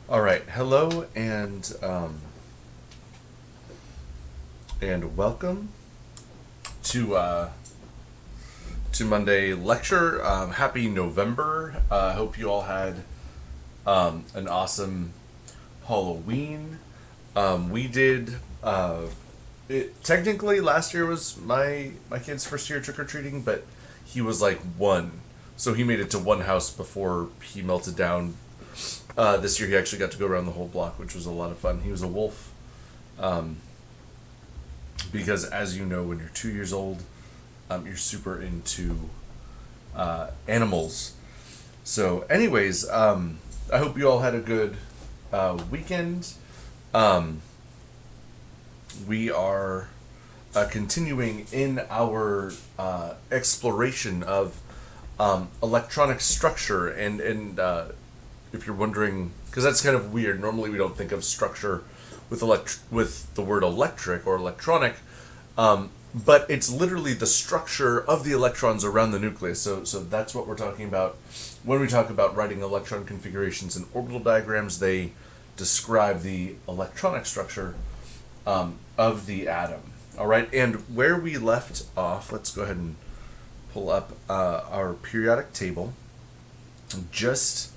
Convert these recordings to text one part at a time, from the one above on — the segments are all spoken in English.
All right, hello and welcome to Monday lecture. Happy November. I hope you all had an awesome Halloween. We did. Technically, last year was my kid's first year trick or treating, but he was like one, so he made it to one house before he melted down. This year he actually got to go around the whole block, which was a lot of fun. He was a wolf. Because as you know, when you're 2 years old, you're super into animals. So anyways, I hope you all had a good weekend. We are continuing in our exploration of electronic structure and if you're wondering, because that's kind of weird. Normally, we don't think of structure with with the word electric or electronic, but it's literally the structure of the electrons around the nucleus. So that's what we're talking about when we talk about writing electron configurations and orbital diagrams. They describe the electronic structure of the atom. All right, and where we left off, let's go ahead and pull up our periodic table. Just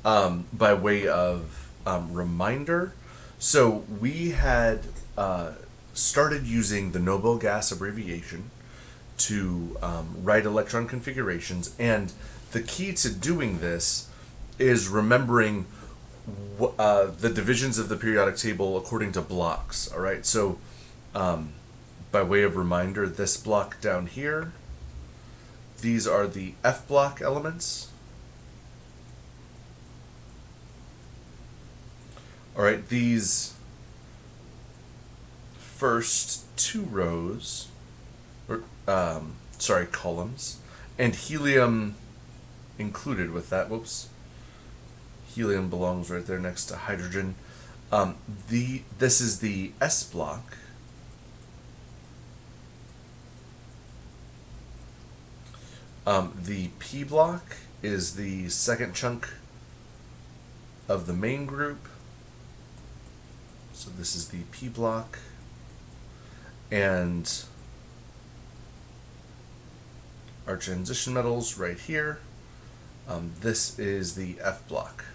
by way of reminder, so we had started using the Nobel gas abbreviation to write electron configurations, and the key to doing this is remembering the divisions of the periodic table according to blocks. All right, so by way of reminder, this block down here, these are the F block elements. All right, these first two rows, or columns, and helium included with that. Whoops, helium belongs right there next to hydrogen. This is the S block. The P block is the second chunk of the main group. So this is the P block, and our transition metals right here. This is the F block.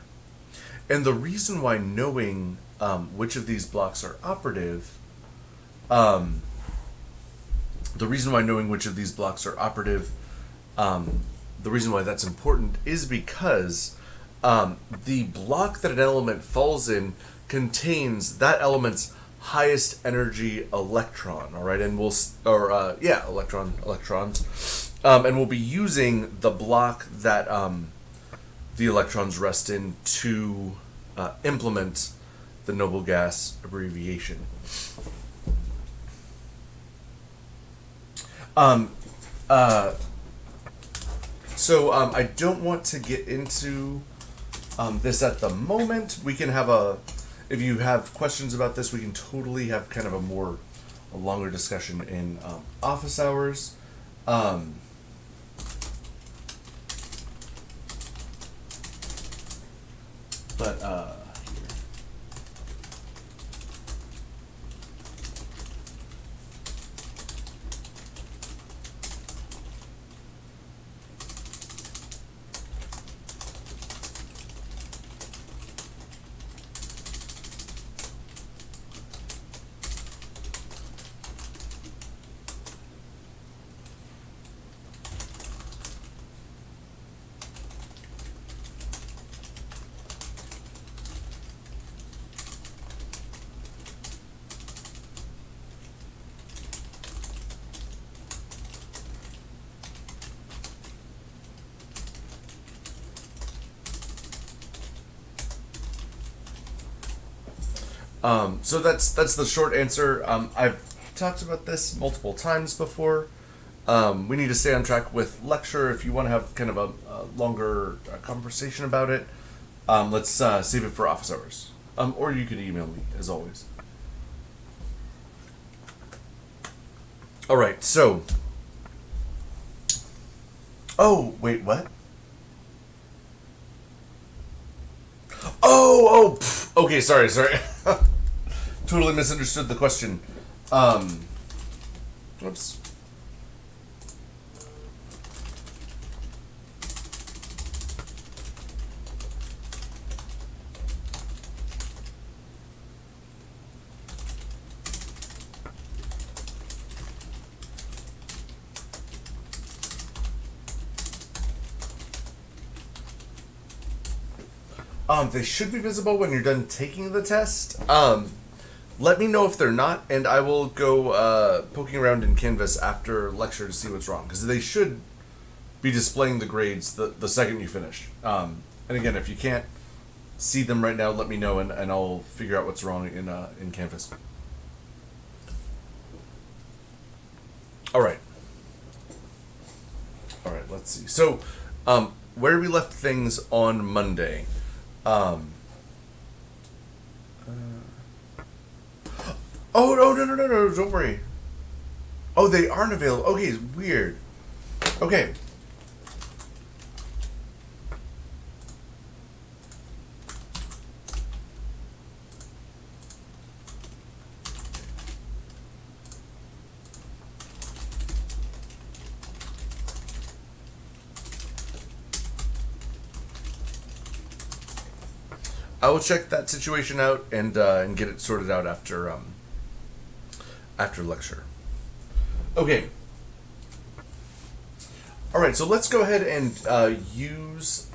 And the reason why knowing which of these blocks are operative, the reason why that's important is because the block that an element falls in contains that element's highest energy electron. All right, and electrons, and we'll be using the block that the electrons rest in to implement the noble gas abbreviation. So I don't want to get into this at the moment. We can have if you have questions about this, we can totally have kind of a longer discussion in office hours. But here. So that's the short answer. I've talked about this multiple times before. We need to stay on track with lecture. If you want to have kind of a longer conversation about it, let's save it for office hours. Or you can email me, as always. All right, so... Oh, wait, what? Oh, Okay, sorry. Totally misunderstood the question. Whoops. They should be visible when you're done taking the test. Let me know if they're not, and I will go poking around in Canvas after lecture to see what's wrong, because they should be displaying the grades the second you finish. And again, if you can't see them right now, let me know, and I'll figure out what's wrong in Canvas. All right, let's see. So, where we left things on Monday. Oh, no, don't worry. Oh, they aren't available. Okay, weird. Okay. I will check that situation out and get it sorted out after lecture. Okay. All right, so let's go ahead and use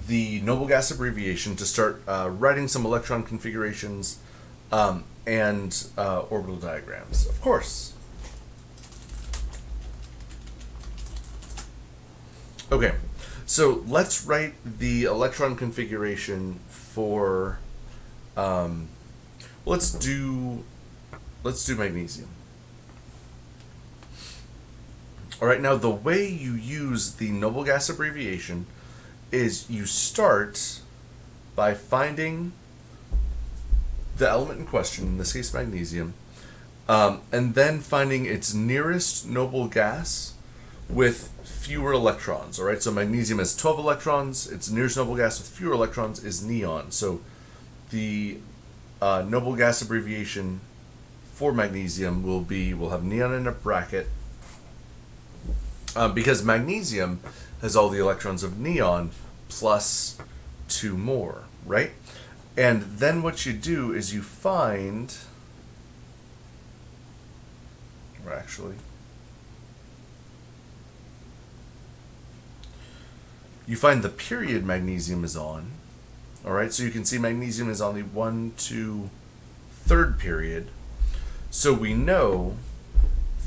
the noble gas abbreviation to start writing some electron configurations and orbital diagrams. Of course. Okay. So let's write the electron configuration for let's do magnesium. All right, now the way you use the noble gas abbreviation is you start by finding the element in question, in this case magnesium, and then finding its nearest noble gas with fewer electrons. All right, so magnesium has 12 electrons. Its nearest noble gas with fewer electrons is neon. So the noble gas abbreviation for magnesium will have neon in a bracket because magnesium has all the electrons of neon plus 2 more, right? And then what you do is you find, or actually, you find the period magnesium is on. All right, so you can see magnesium is on the 1, 2, 3rd period. So we know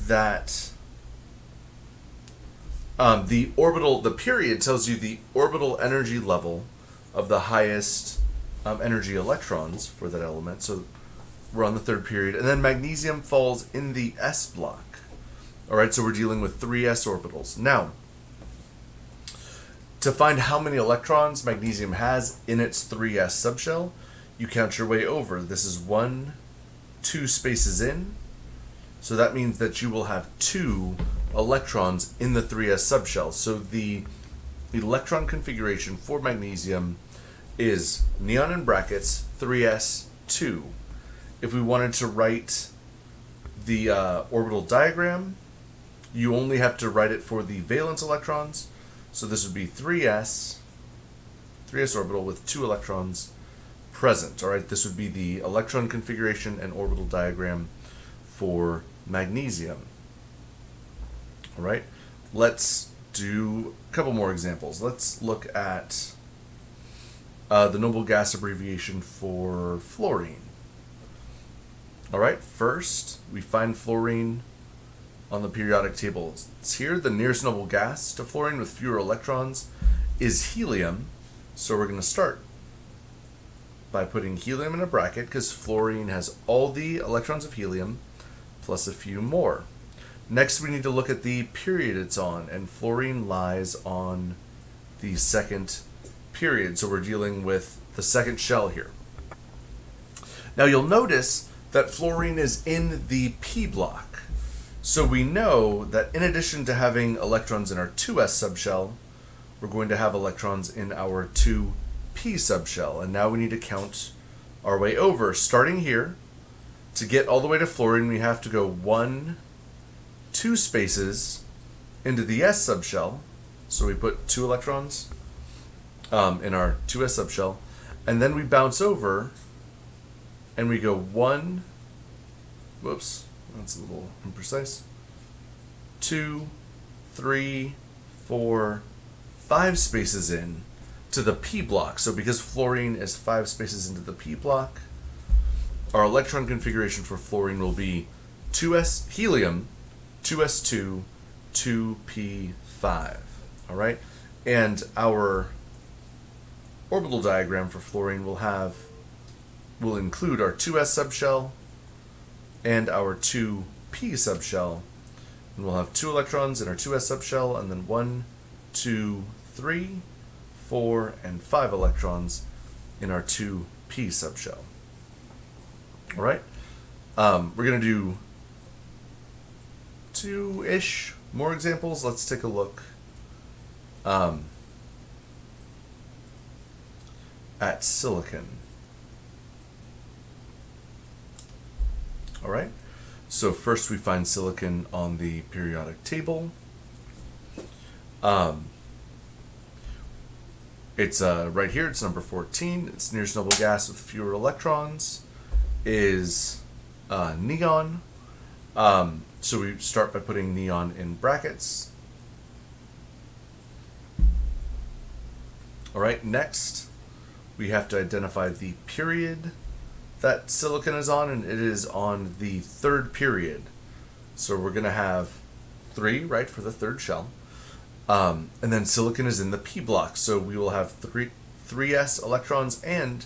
that the period tells you the orbital energy level of the highest energy electrons for that element. So we're on the 3rd period. And then magnesium falls in the s block. All right, so we're dealing with 3 s orbitals. Now, to find how many electrons magnesium has in its 3s subshell, you count your way over. This is 1, 2 spaces in. So that means that you will have 2 electrons in the 3s subshell. So the electron configuration for magnesium is neon in brackets 3s 2. If we wanted to write the orbital diagram, you only have to write it for the valence electrons. So this would be 3s orbital with 2 electrons present. All right, this would be the electron configuration and orbital diagram for magnesium. All right, let's do a couple more examples. Let's look at the noble gas abbreviation for fluorine. All right, first we find fluorine on the periodic table. It's here. The nearest noble gas to fluorine with fewer electrons is helium. So we're going to start by putting helium in a bracket because fluorine has all the electrons of helium plus a few more. Next, we need to look at the period it's on, and fluorine lies on the 2nd period. So we're dealing with the 2nd shell here. Now you'll notice that fluorine is in the p block. So we know that in addition to having electrons in our 2s subshell, we're going to have electrons in our 2s p subshell. And now we need to count our way over. Starting here, to get all the way to fluorine, we have to go 2 spaces into the s subshell. So we put 2 electrons in our 2s subshell, and then we bounce over and we go 1, whoops, that's a little imprecise, 2, 3, 4, 5 spaces in to the p block. So because fluorine is 5 spaces into the p block, our electron configuration for fluorine will be 2s helium, 2s2, 2p5. All right, and our orbital diagram for fluorine will include our 2s subshell and our 2p subshell, and we'll have 2 electrons in our 2s subshell, and then 1, 2, 3, 4, and 5 electrons in our 2p subshell. All right, we're gonna do 2-ish more examples. Let's take a look at silicon. All right, so first we find silicon on the periodic table. It's right here, it's number 14. Its nearest noble gas with fewer electrons is neon. So we start by putting neon in brackets. All right, next we have to identify the period that silicon is on, and it is on the 3rd period. So we're gonna have 3, right, for the 3rd shell. And then silicon is in the p block, so we will have 3s electrons and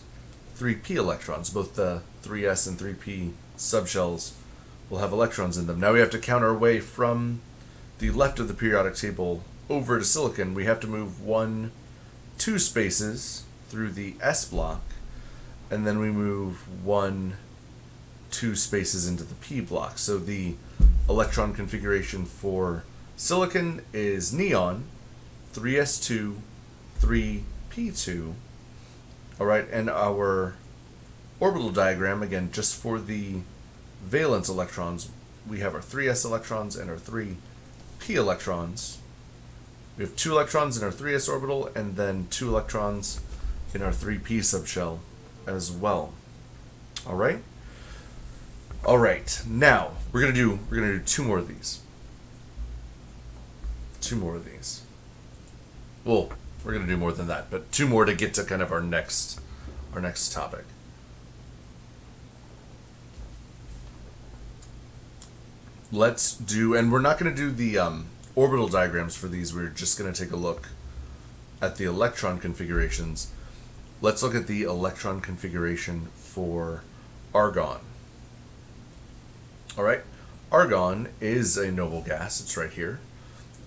3p electrons. Both the 3s and 3p subshells will have electrons in them. Now we have to count our way from the left of the periodic table over to silicon. We have to move 2 spaces through the s block, and then we move 2 spaces into the p block. So the electron configuration for silicon is neon, 3s2, 3p2. All right, and our orbital diagram, again, just for the valence electrons, we have our 3s electrons and our 3p electrons. We have 2 electrons in our 3s orbital, and then 2 electrons in our 3p subshell as well. All right. All right. Now we're gonna do 2 more of these. 2 more of these. Well, we're gonna do more than that, but 2 more to get to kind of our next topic. Let's do, and we're not going to do the orbital diagrams for these. We're just going to take a look at the electron configurations. Let's look at the electron configuration for argon. All right, argon is a noble gas. It's right here.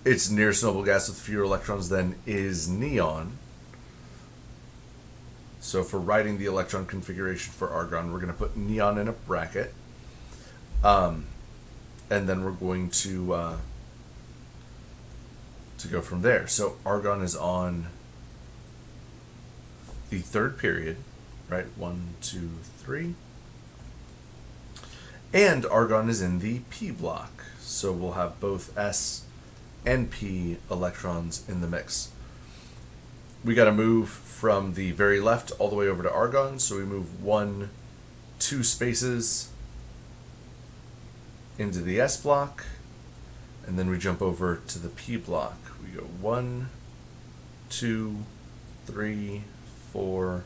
Its nearest noble gas with fewer electrons then is neon. So for writing the electron configuration for argon, we're going to put neon in a bracket. And then we're going to go from there. So argon is on the 3rd period, right? 1, 2, 3. And argon is in the p block. So we'll have both s and p electrons in the mix. We got to move from the very left all the way over to argon. So we move 2 spaces into the s block, and then we jump over to the p block. We go 1, 2, 3, 4,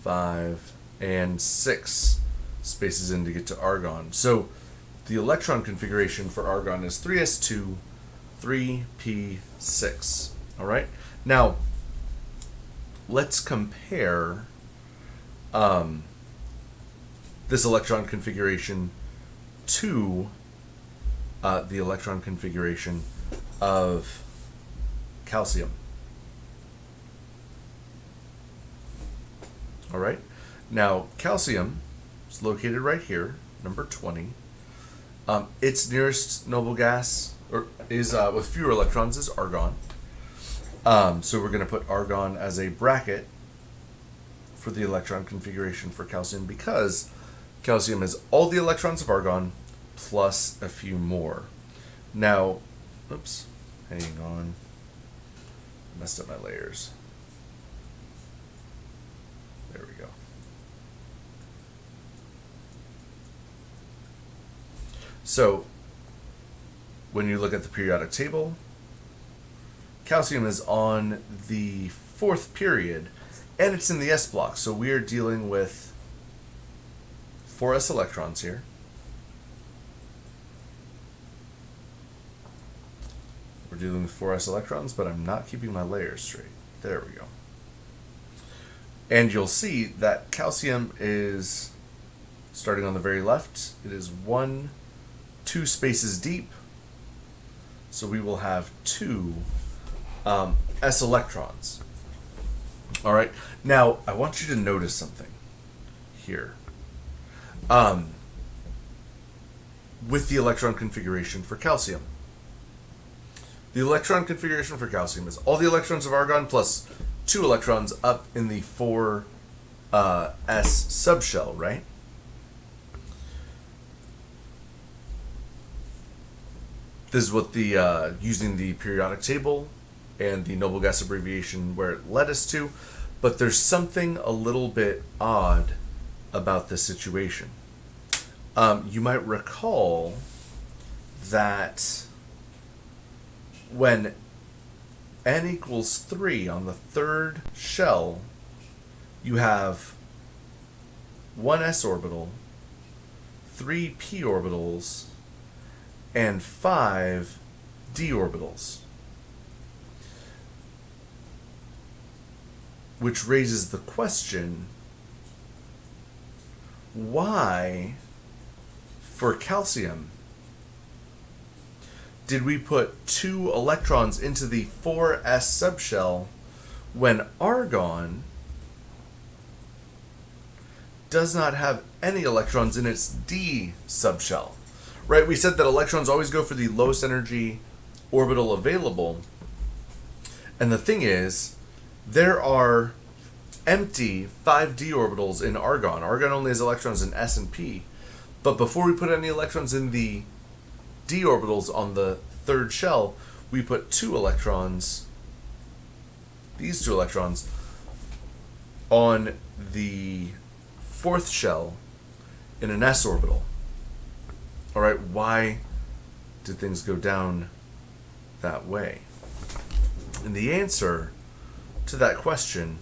5, and 6 spaces in to get to argon. So the electron configuration for argon is 3s2, 3p6. All right. Now let's compare this electron configuration to the electron configuration of calcium. All right. Now, calcium is located right here, number 20. Its nearest noble gas is with fewer electrons is argon. So we're going to put argon as a bracket for the electron configuration for calcium because calcium is all the electrons of argon plus a few more. Now, oops, hang on. I messed up my layers. There we go. So, when you look at the periodic table, calcium is on the 4th period, and it's in the s block. So we are dealing with 4s electrons here. We're dealing with 4s electrons, but I'm not keeping my layers straight. There we go. And you'll see that calcium is starting on the very left. It is 2 spaces deep. So we will have 2 s electrons. All right. Now, I want you to notice something here. With the electron configuration for calcium. The electron configuration for calcium is all the electrons of argon plus 2 electrons up in the 4s subshell, right? This is what the using the periodic table and the noble gas abbreviation where it led us to, but there's something a little bit odd about this situation. You might recall that when n equals 3 on the 3rd shell, you have 1 s orbital, 3 p orbitals, and 5 d orbitals. Which raises the question, why, for calcium, did we put 2 electrons into the 4s subshell when argon does not have any electrons in its d subshell? Right, we said that electrons always go for the lowest energy orbital available. And the thing is, there are empty 5d orbitals in argon. Argon only has electrons in s and p. But before we put any electrons in the d orbitals on the 3rd shell, we put 2 electrons, these 2 electrons, on the 4th shell in an s orbital. All right, why did things go down that way? And the answer to that question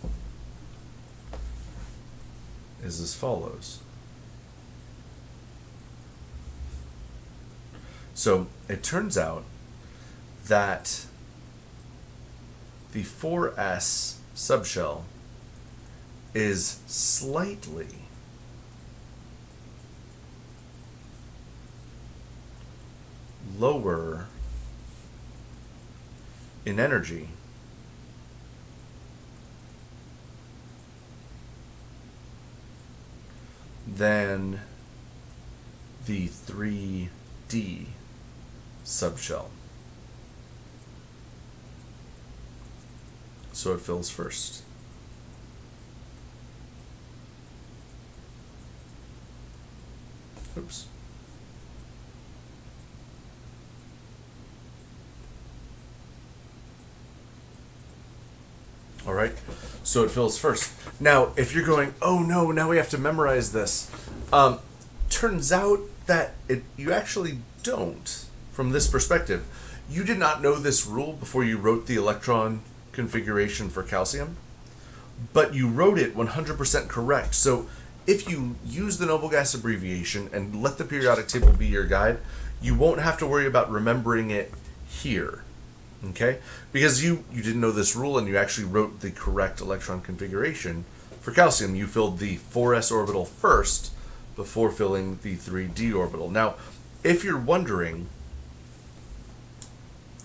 is as follows. So it turns out that the 4s subshell is slightly lower in energy than the 3d subshell. So it fills first. Oops. All right, so it fills first. Now, if you're going, oh no, now we have to memorize this. Turns out that you actually don't, from this perspective. You did not know this rule before you wrote the electron configuration for calcium, but you wrote it 100% correct. So if you use the noble gas abbreviation and let the periodic table be your guide, you won't have to worry about remembering it here. Okay? Because you didn't know this rule and you actually wrote the correct electron configuration for calcium. You filled the 4s orbital first before filling the 3d orbital. Now, if you're wondering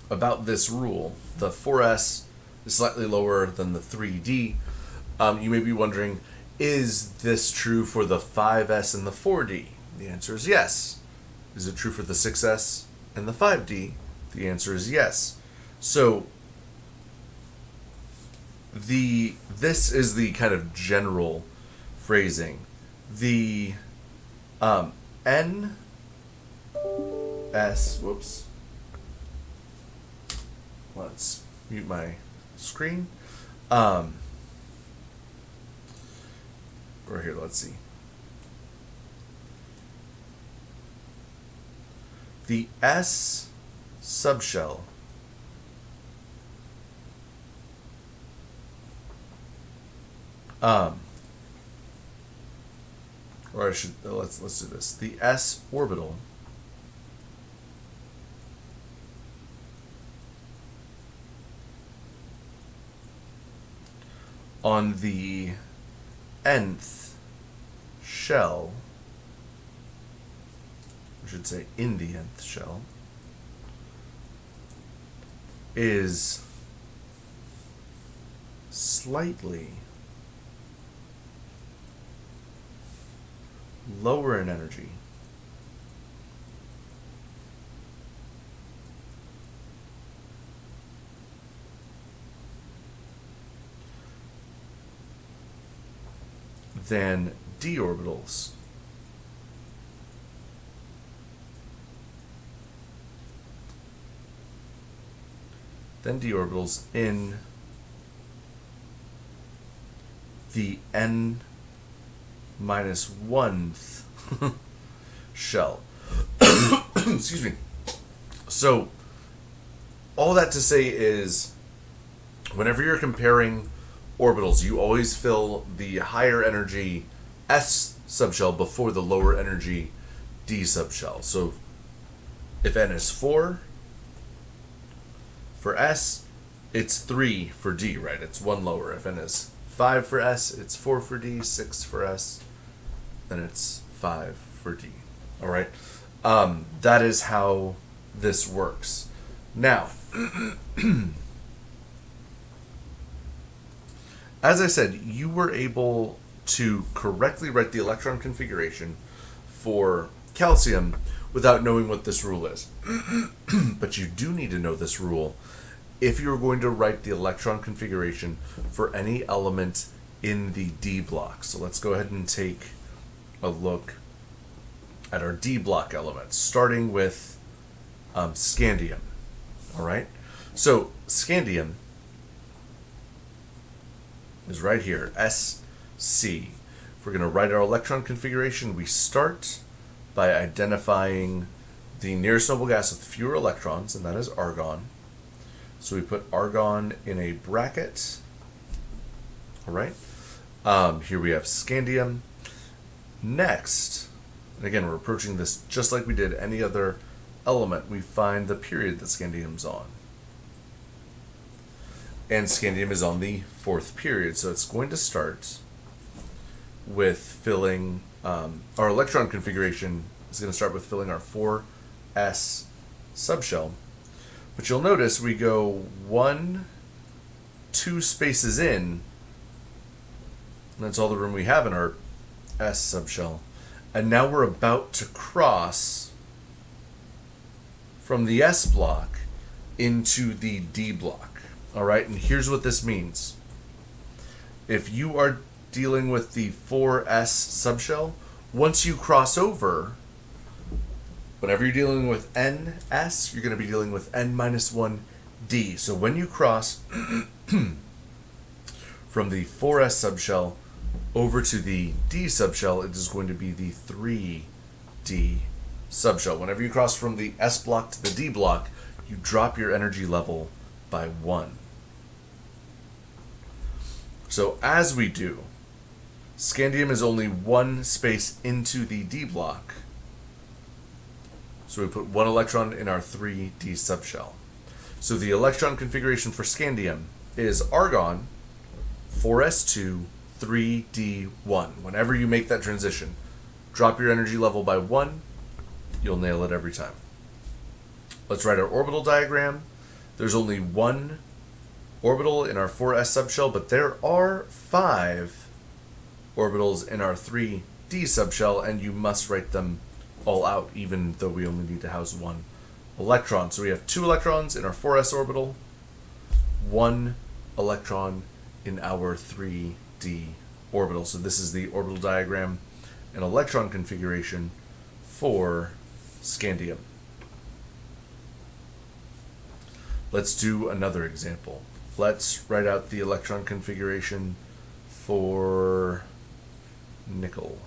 about this rule, the 4s is slightly lower than the 3d, you may be wondering, is this true for the 5s and the 4d? The answer is yes. Is it true for the 6s and the 5d? The answer is yes. So this is the kind of general phrasing. The N S, whoops. Let's mute my screen. Or here, let's see. The S subshell or I should let's do this. The S orbital on the nth shell, I should say in the nth shell, is slightly lower in energy than d orbitals in the n minus 1th shell. Excuse me. So, all that to say is, whenever you're comparing orbitals, you always fill the higher energy S subshell before the lower energy D subshell. So, if N is 4 for S, it's 3 for D, right? It's 1 lower. If N is 5 for S, it's 4 for D, 6 for S, then it's 5 for D. All right? That is how this works. Now, as I said, you were able to correctly write the electron configuration for calcium without knowing what this rule is. But you do need to know this rule if you're going to write the electron configuration for any element in the D block. So let's go ahead and take a look at our D block elements, starting with scandium. All right? So scandium is right here, SC. If we're going to write our electron configuration, we start by identifying the nearest noble gas with fewer electrons, and that is argon. So we put argon in a bracket. All right. Here we have scandium. Next, and again, we're approaching this just like we did any other element. We find the period that scandium's on. And scandium is on the 4th period. So it's going to start with filling, our electron configuration is going to start with filling our 4s subshell. But you'll notice we go 2 spaces in, and that's all the room we have in our S subshell. And now we're about to cross from the S block into the D block. All right, and here's what this means. If you are dealing with the 4s subshell, once you cross over, whenever you're dealing with NS, you're going to be dealing with N minus 1D. So when you cross from the 4s subshell over to the D subshell, it is going to be the 3D subshell. Whenever you cross from the S block to the D block, you drop your energy level by 1. So as we do, scandium is only 1 space into the D block. So we put 1 electron in our 3D subshell. So the electron configuration for scandium is argon, 4s2, 3d1. Whenever you make that transition, drop your energy level by 1, you'll nail it every time. Let's write our orbital diagram. There's only 1 orbital in our 4s subshell, but there are 5 orbitals in our 3d subshell, and you must write them all out, even though we only need to house 1 electron. So we have 2 electrons in our 4s orbital, 1 electron in our 3d orbital. So this is the orbital diagram and electron configuration for scandium. Let's do another example. Let's write out the electron configuration for nickel.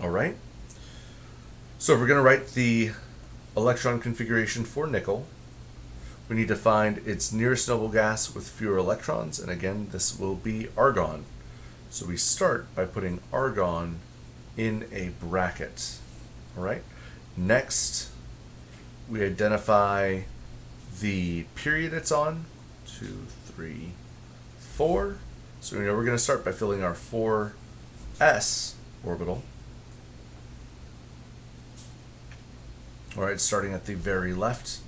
All right. So if we're going to write the electron configuration for nickel, we need to find its nearest noble gas with fewer electrons, and again, this will be argon. So we start by putting argon in a bracket. All right. Next, we identify the period it's on, 2, 3, 4. So we know we're going to start by filling our 4s orbital. All right, starting at the very left,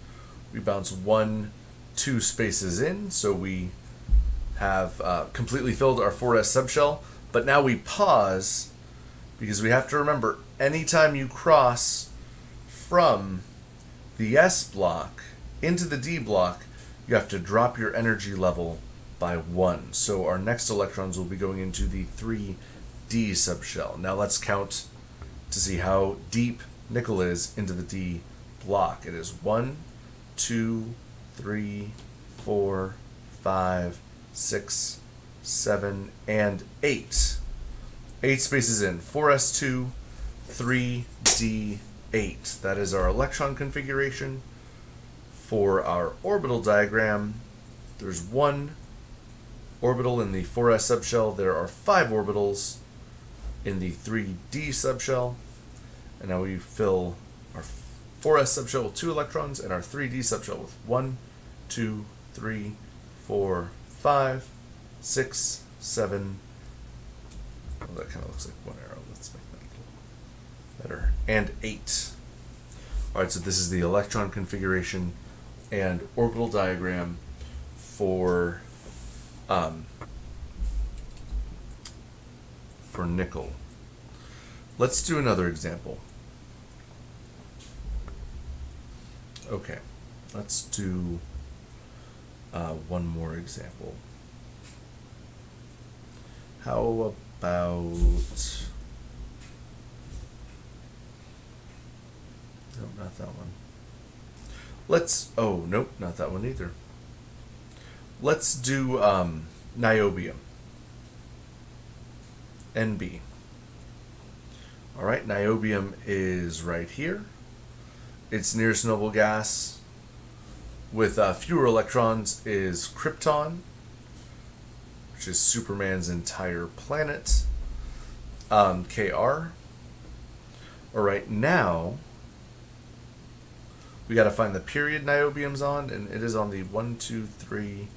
we bounce 1, 2 spaces in, so we have completely filled our 4s subshell. But now we pause because we have to remember, anytime you cross from the S block into the D block, you have to drop your energy level by 1. So our next electrons will be going into the 3D subshell. Now let's count to see how deep nickel is into the D block. It is 1, 2, 3, 4, 5, 6, 7, and 8. 8 spaces in. 4s2, 3d8. That is our electron configuration. For our orbital diagram, there's 1 orbital in the 4s subshell. There are 5 orbitals in the 3d subshell. And now we fill our 4s subshell with 2 electrons and our 3d subshell with 1, 2, 3, 4, 5, 6, 7. Oh, that kind of looks like one arrow. Let's make that a little better. And 8. All right, so this is the electron configuration and orbital diagram for nickel. Let's do another example. Okay, let's do one more example. How about... No, not that one. Oh, nope, not that one either. Let's do niobium. NB. All right, niobium is right here. Its nearest noble gas with fewer electrons is krypton, which is Superman's entire planet, Kr. All right, now we got to find the period niobium's on, and it is on the 1, 2, 3,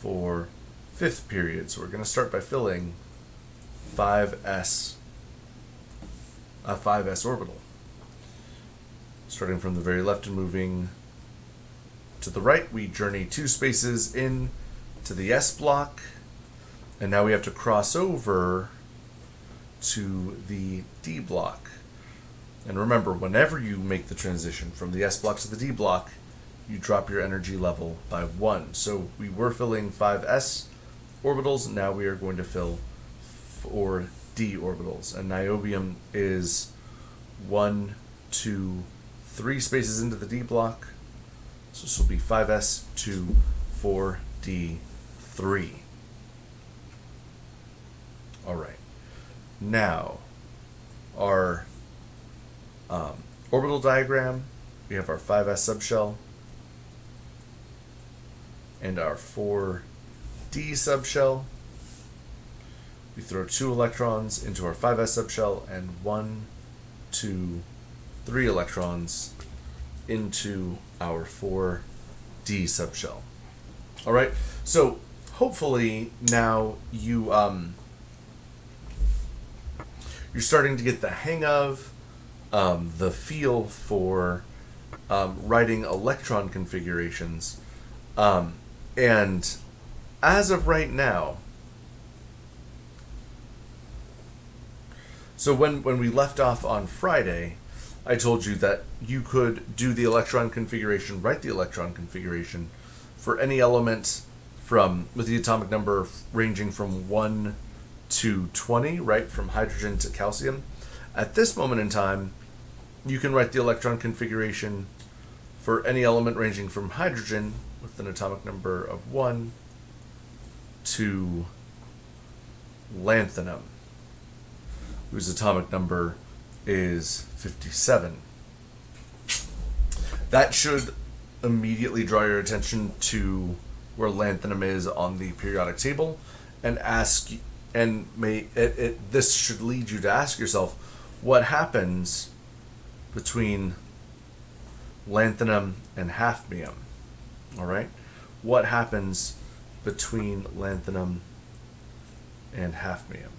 4, 5th period. So we're going to start by filling 5s orbital. Starting from the very left and moving to the right, we journey 2 spaces in to the S block, and now we have to cross over to the D block. And remember, whenever you make the transition from the S block to the D block, you drop your energy level by 1. So we were filling 5s orbitals, and now we are going to fill 4d orbitals. And niobium is 1, 2, 3 spaces into the D block. So this will be 5s2, 4d3. All right. Now, our orbital diagram, we have our 5s subshell and our 4d subshell. We throw 2 electrons into our 5s subshell and 1, 2, 3 electrons into our 4d subshell. All right, so hopefully now you're starting to get the hang of the feel for writing electron configurations, and as of right now, so when we left off on Friday, I told you that you could do the electron configuration, write the electron configuration for any element with the atomic number ranging from 1 to 20, right, from hydrogen to calcium. At this moment in time, you can write the electron configuration for any element ranging from hydrogen with an atomic number of 1 to lanthanum, whose atomic number is 57. That should immediately draw your attention to where lanthanum is on the periodic table, and this should lead you to ask yourself, what happens between lanthanum and hafnium? All right, what happens between lanthanum and hafnium?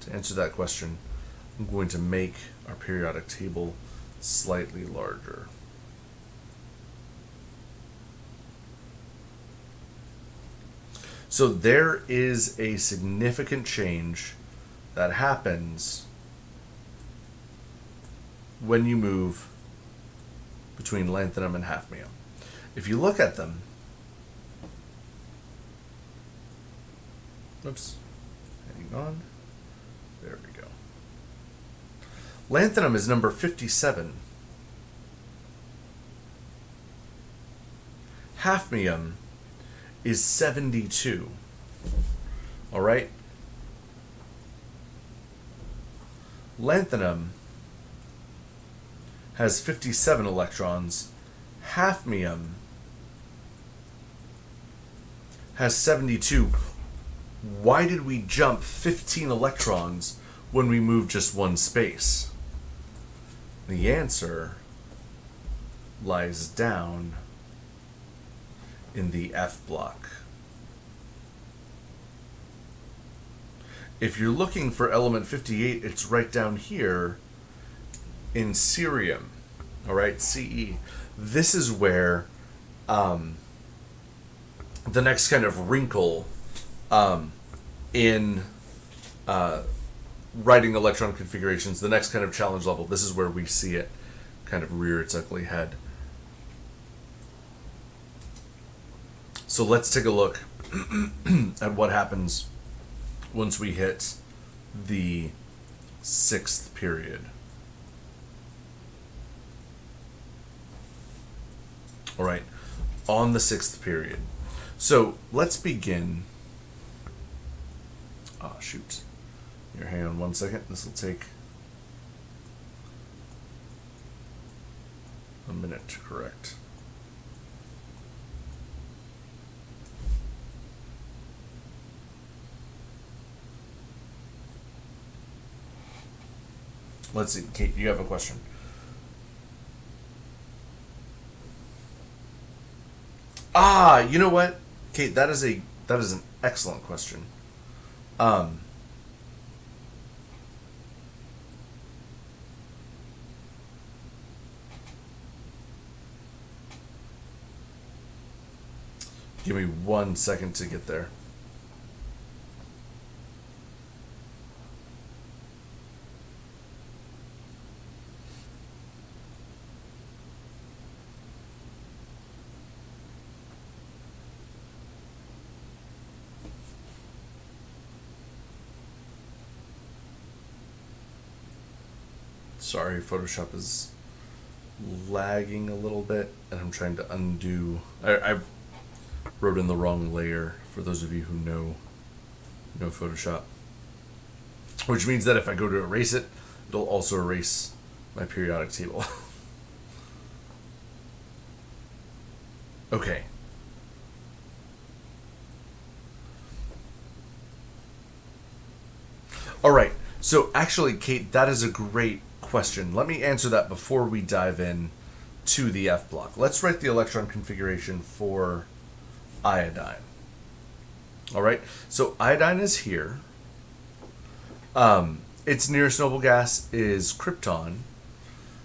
To answer that question, I'm going to make our periodic table slightly larger. So there is a significant change that happens when you move between lanthanum and hafnium. If you look at them, oops, hang on, there we go. Lanthanum is number 57. Hafnium is 72. All right? Lanthanum has 57 electrons. Hafnium has 72. Why did we jump 15 electrons when we moved just one space? The answer lies down in the F block. If you're looking for element 58, it's right down here in cerium, all right, CE. This is where the next kind of wrinkle in writing electron configurations, the next kind of challenge level, this is where we see it kind of rear its ugly head. So let's take a look at what happens once we hit the 6th period. All right, on the 6th period. So let's begin. Oh, shoot. Here, hang on one second. This will take a minute to correct. Let's see, Kate, you have a question. You know what, Kate? That is an excellent question. Give me 1 second to get there. Sorry, Photoshop is lagging a little bit, and I'm trying to undo. I wrote in the wrong layer for those of you who know Photoshop, which means that if I go to erase it, it'll also erase my periodic table. Okay. All right. So actually, Kate, that is a great question. Let me answer that before we dive in to the F block. Let's write the electron configuration for iodine. All right, so iodine is here. Its nearest noble gas is krypton.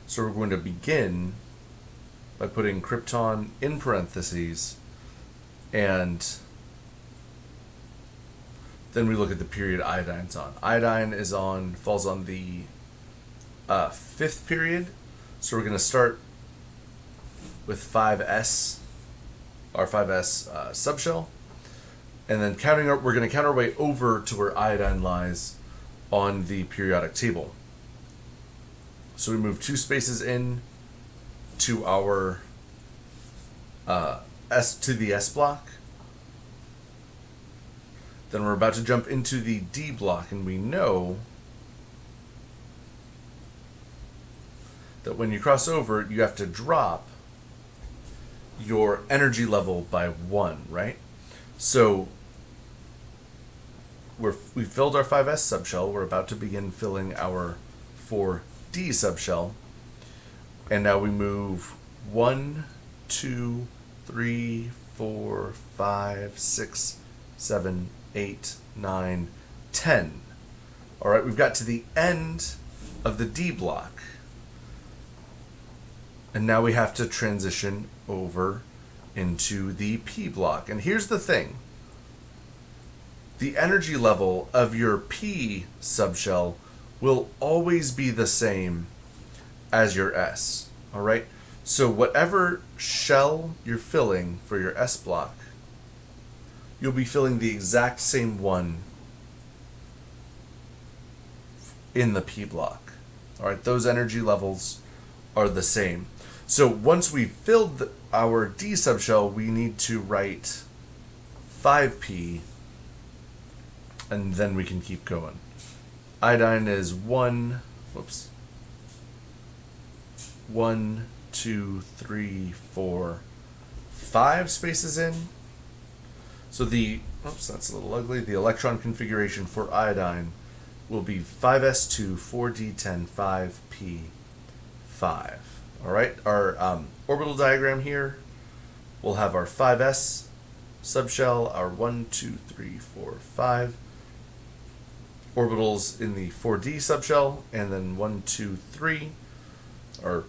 So we're going to begin by putting krypton in parentheses, and then we look at the period iodine's on. Iodine falls on the 5th period. So we're going to start with 5s our 5s subshell, and then we're going to count our way over to where iodine lies on the periodic table. So we move 2 spaces in to our the S block. Then we're about to jump into the D block, and we know that when you cross over, you have to drop your energy level by 1, right? So we filled our 5s subshell. We're about to begin filling our 4d subshell. And now we move 1, 2, 3, 4, 5, 6, 7, 8, 9, 10. All right, we've got to the end of the D block. And now we have to transition over into the P block. And here's the thing. The energy level of your P subshell will always be the same as your S. All right? So whatever shell you're filling for your S block, you'll be filling the exact same one in the P block. All right? Those energy levels are the same. So once we've filled our D subshell, we need to write 5P, and then we can keep going. Iodine is 1, 2, 3, 4, 5 spaces in. So that's a little ugly. The electron configuration for iodine will be 5s2, 4d10, 5p5. All right, our orbital diagram here, we'll have our 5s subshell, our 1, 2, 3, 4, 5 orbitals in the 4d subshell, and then 1, 2, 3, or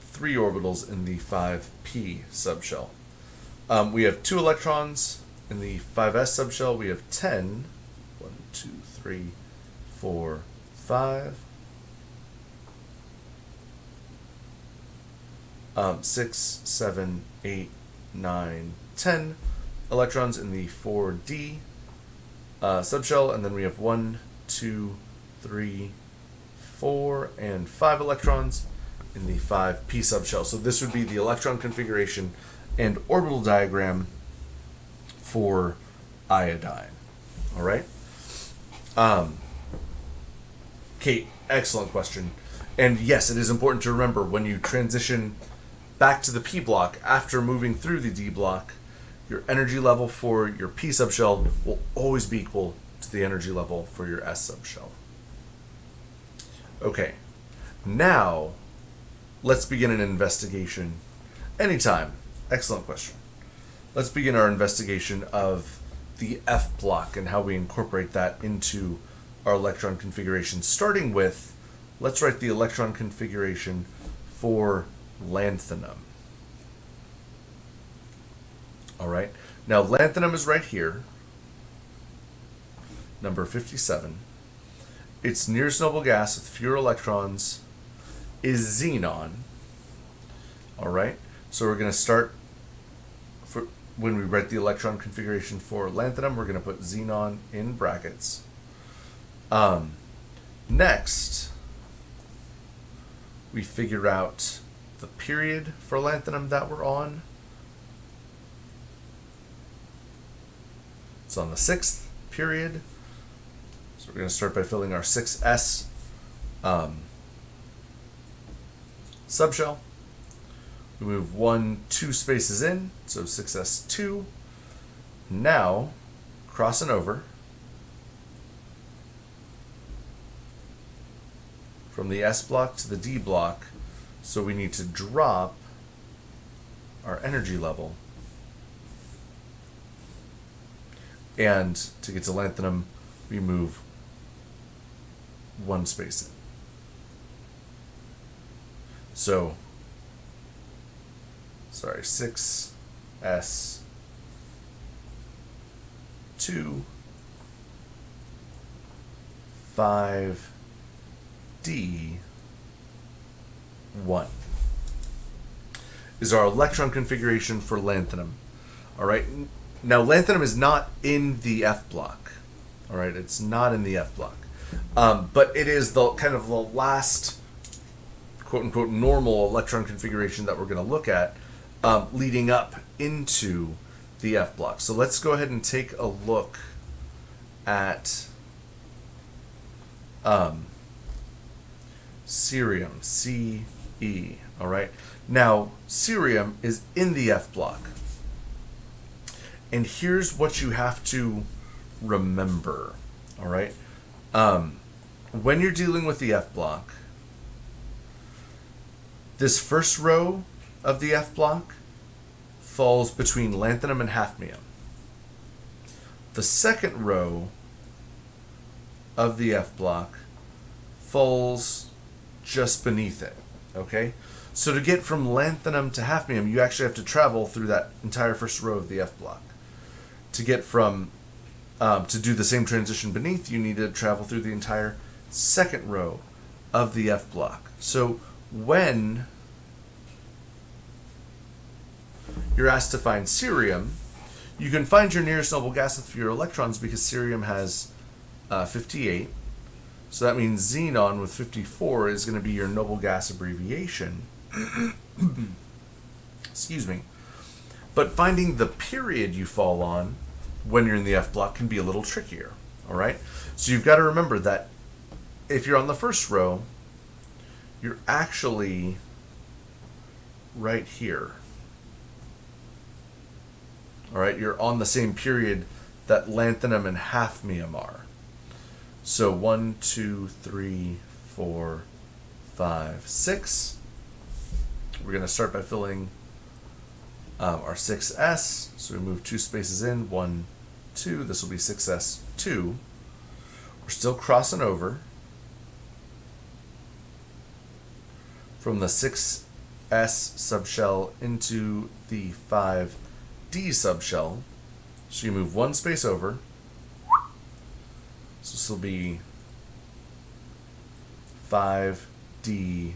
3 orbitals in the 5p subshell. We have 2 electrons in the 5s subshell. We have 10. 1, 2, 3, 4, 5. 6, 7, 8, 9, 10 electrons in the 4d subshell, and then we have 1, 2, 3, 4, and 5 electrons in the 5p subshell. So this would be the electron configuration and orbital diagram for iodine. All right. Kate, excellent question. And yes, it is important to remember when you transition back to the P block after moving through the D block, your energy level for your P subshell will always be equal to the energy level for your S subshell. Okay, now let's begin an investigation. Anytime. Excellent question. Let's begin our investigation of the F block and how we incorporate that into our electron configuration, starting with, let's write the electron configuration for lanthanum. All right. Now, lanthanum is right here, number 57. Its nearest noble gas with fewer electrons is xenon. All right. So we're going to start, when we write the electron configuration for lanthanum, we're going to put xenon in brackets. Next, we figure out the period for lanthanum that we're on. It's on the 6th period. So we're going to start by filling our 6s subshell. We move 1, 2 spaces in, so 6s2. Now, crossing over from the S block to the D block, so we need to drop our energy level. And to get to lanthanum, we move 1 space in. So, 6s 2 5d 1 is our electron configuration for lanthanum. All right. Now, lanthanum is not in the F block. All right, it's not in the F block, but it is the kind of the last quote unquote normal electron configuration that we're going to look at, leading up into the F block. So let's go ahead and take a look at cerium, Ce. All right. Now, cerium is in the F block. And here's what you have to remember. All right. When you're dealing with the F block, this first row of the F block falls between lanthanum and hafnium. The second row of the F block falls just beneath it. Okay? So to get from lanthanum to hafnium, you actually have to travel through that entire first row of the F block. To get from, to do the same transition beneath, you need to travel through the entire second row of the F block. So when you're asked to find cerium, you can find your nearest noble gas with fewer electrons because cerium has 58. So that means xenon with 54 is going to be your noble gas abbreviation. Excuse me. But finding the period you fall on when you're in the F block can be a little trickier. All right? So you've got to remember that if you're on the first row, you're actually right here. All right? You're on the same period that lanthanum and hafnium are. So 1, 2, 3, 4, 5, 6. We're going to start by filling our 6s. So we move 2 spaces in. 1, 2. This will be 6s2. We're still crossing over from the 6s subshell into the 5d subshell. So you move 1 space over. So this will be 5d1.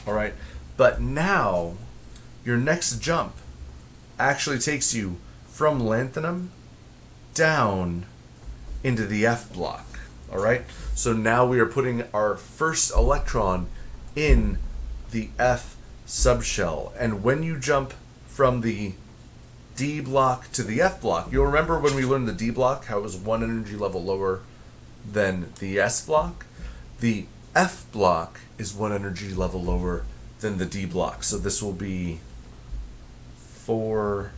All right. But now your next jump actually takes you from lanthanum down into the F block. All right. So now we are putting our first electron in the F subshell. And when you jump from the D block to the F block, you'll remember when we learned the D block, how it was 1 energy level lower than the S block. The F block is 1 energy level lower than the D block. So this will be 4F1.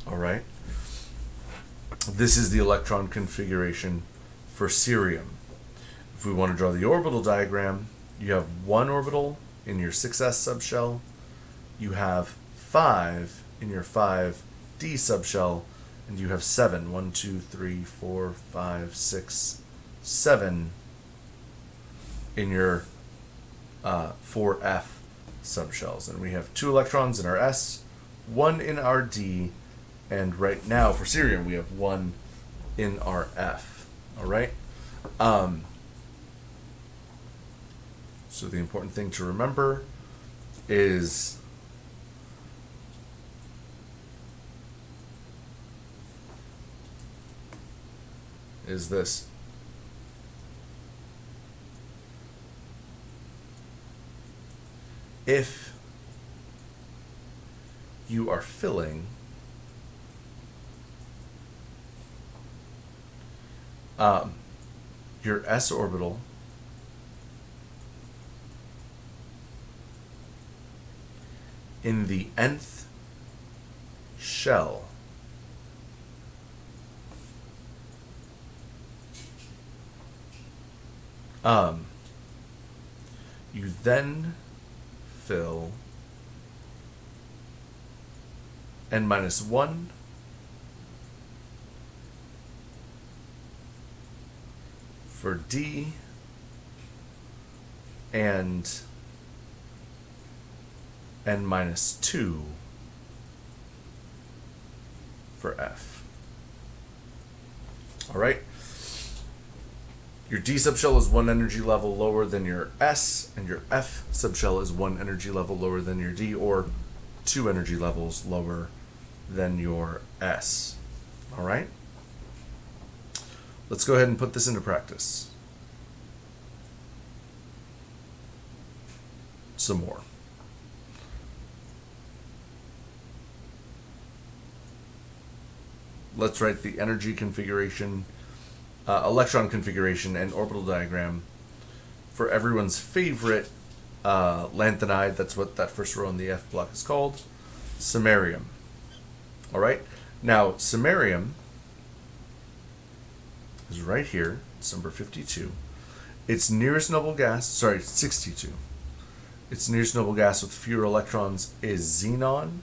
All right. This is the electron configuration for cerium. If we want to draw the orbital diagram, you have 1 orbital in your 6s subshell. You have 5 in your 5d subshell. And you have 7. 1, 2, 3, 4, 5, 6, 7 in your 4f subshells. And we have 2 electrons in our S, 1 in our D, and right now for cerium we have 1 in our F. All right? So the important thing to remember is this. If you are filling your s orbital in the nth shell, you then fill n-1 for D and n-2 for F. All right. Your D subshell is one energy level lower than your S, and your F subshell is one energy level lower than your D, or two energy levels lower than your S. All right? Let's go ahead and put this into practice. Some more. Let's write the energy configuration, electron configuration, and orbital diagram for everyone's favorite lanthanide. That's what that first row in the F block is called, samarium. All right. Now, samarium is right here. It's number 52. Its nearest noble gas, 62. Its nearest noble gas with fewer electrons is xenon.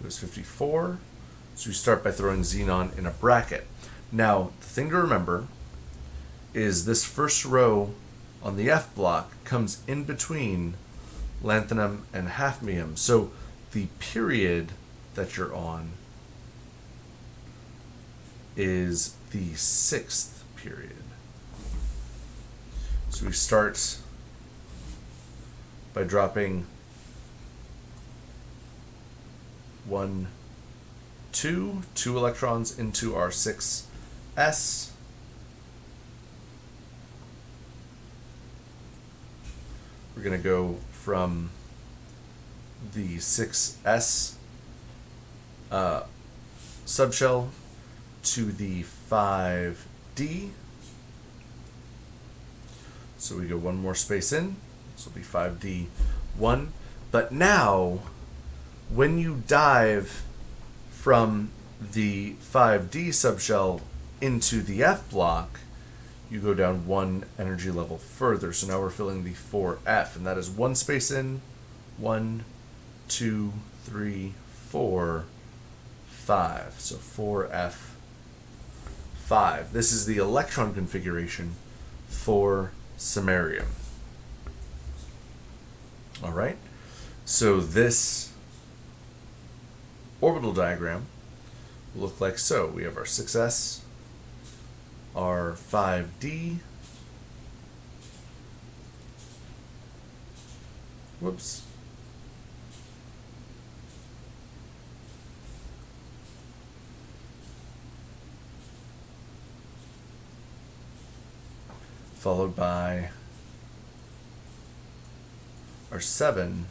It was 54. So we start by throwing xenon in a bracket. Now, the thing to remember is this first row on the F block comes in between lanthanum and hafnium. So the period that you're on is the 6th period. So we start by dropping 1, 2 electrons into our 6s. We're going to go from the 6s subshell to the 5d. So we go one more space in. This will be 5d1. But now, when you dive from the 5d subshell into the F block, you go down one energy level further. So now we're filling the 4F, and that is one space in, 1, 2, 3, 4, 5. So 4F, 5. This is the electron configuration for samarium. All right. So this orbital diagram will look like so. We have our 6s, our 5d, whoops, followed by our 7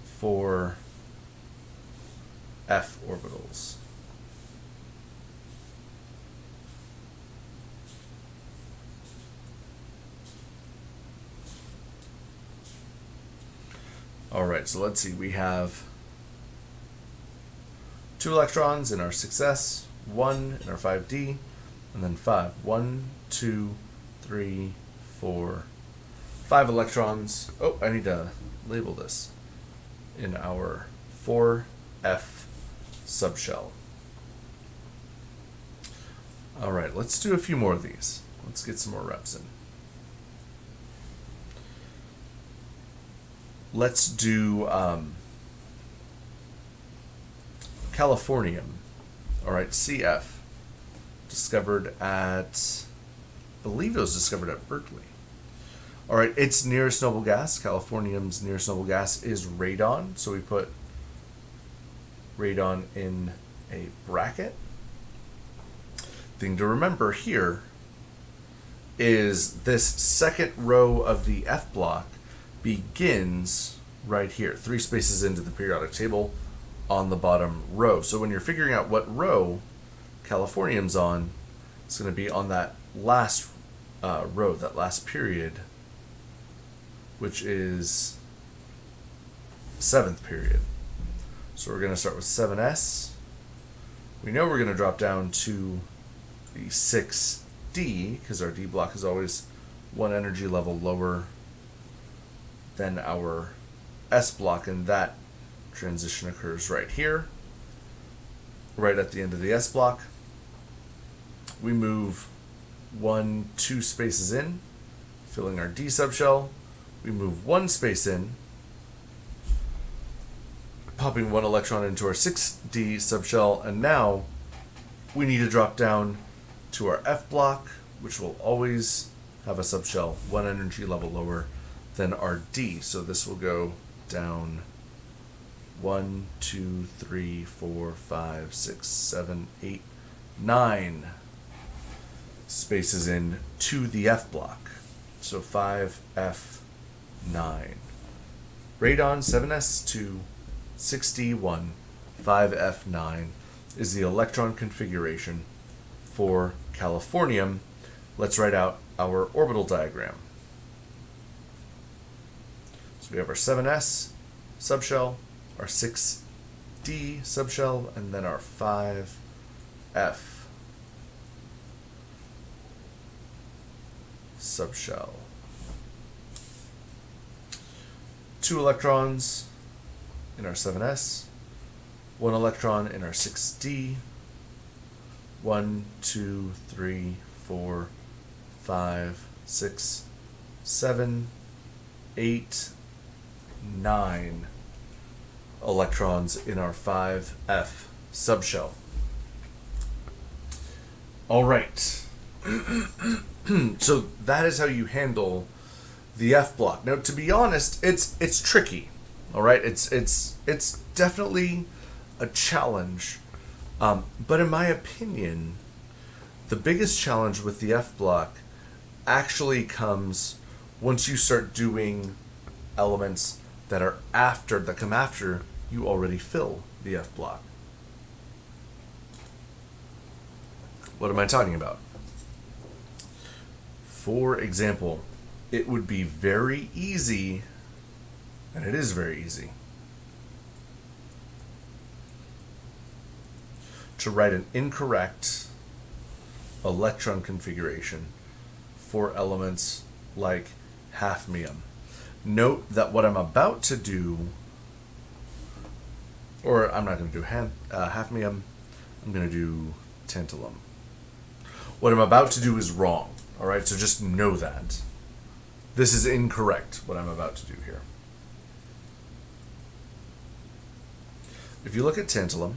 for F orbitals. All right, so let's see. We have 2 electrons in our 6s, 1 in our 5d, and then 5. 1, 2, 3, 4, 5 electrons. Oh, I need to label this in our 4F subshell. All right, let's do a few more of these. Let's get some more reps in. Let's do Californium. All right, CF, discovered at, I believe it was discovered at Berkeley. All right, its nearest noble gas, Californium's nearest noble gas, is radon. So we put radon in a bracket. Thing to remember here is this second row of the F block begins right here, 3 spaces into the periodic table on the bottom row. So when you're figuring out what row Californium's on, it's going to be on that last row, that last period, which is 7th period. So we're going to start with 7s. We know we're going to drop down to the 6d, because our D block is always one energy level lower than our S block, and that transition occurs right here, right at the end of the S block. We move 1, 2 spaces in, filling our D subshell. We move 1 space in, popping 1 electron into our 6d subshell, and now we need to drop down to our F block, which will always have a subshell 1 energy level lower than our D. So this will go down 1, 2, 3, 4, 5, 6, 7, 8, 9 spaces in to the F block. So 5F9. Radon 7s2 6d1 5f9 is the electron configuration for californium. Let's write out our orbital diagram. So we have our 7s subshell, our 6d subshell, and then our 5f subshell. 2 electrons in our 7s, 1 electron in our 6d, 1, 2, 3, 4, 5, 6, 7, 8, 9 electrons in our 5f subshell. All right. So that is how you handle the F block. Now, to be honest, it's tricky. All right, it's definitely a challenge. But in my opinion, the biggest challenge with the F block actually comes once you start doing elements that come after you already fill the F block. What am I talking about? For example, it would be very easy, and it is very easy, to write an incorrect electron configuration for elements like hafnium. Note that what I'm about to do, or I'm not going to do hafnium, I'm going to do tantalum. What I'm about to do is wrong, all right? So just know that. This is incorrect, what I'm about to do here. If you look at tantalum,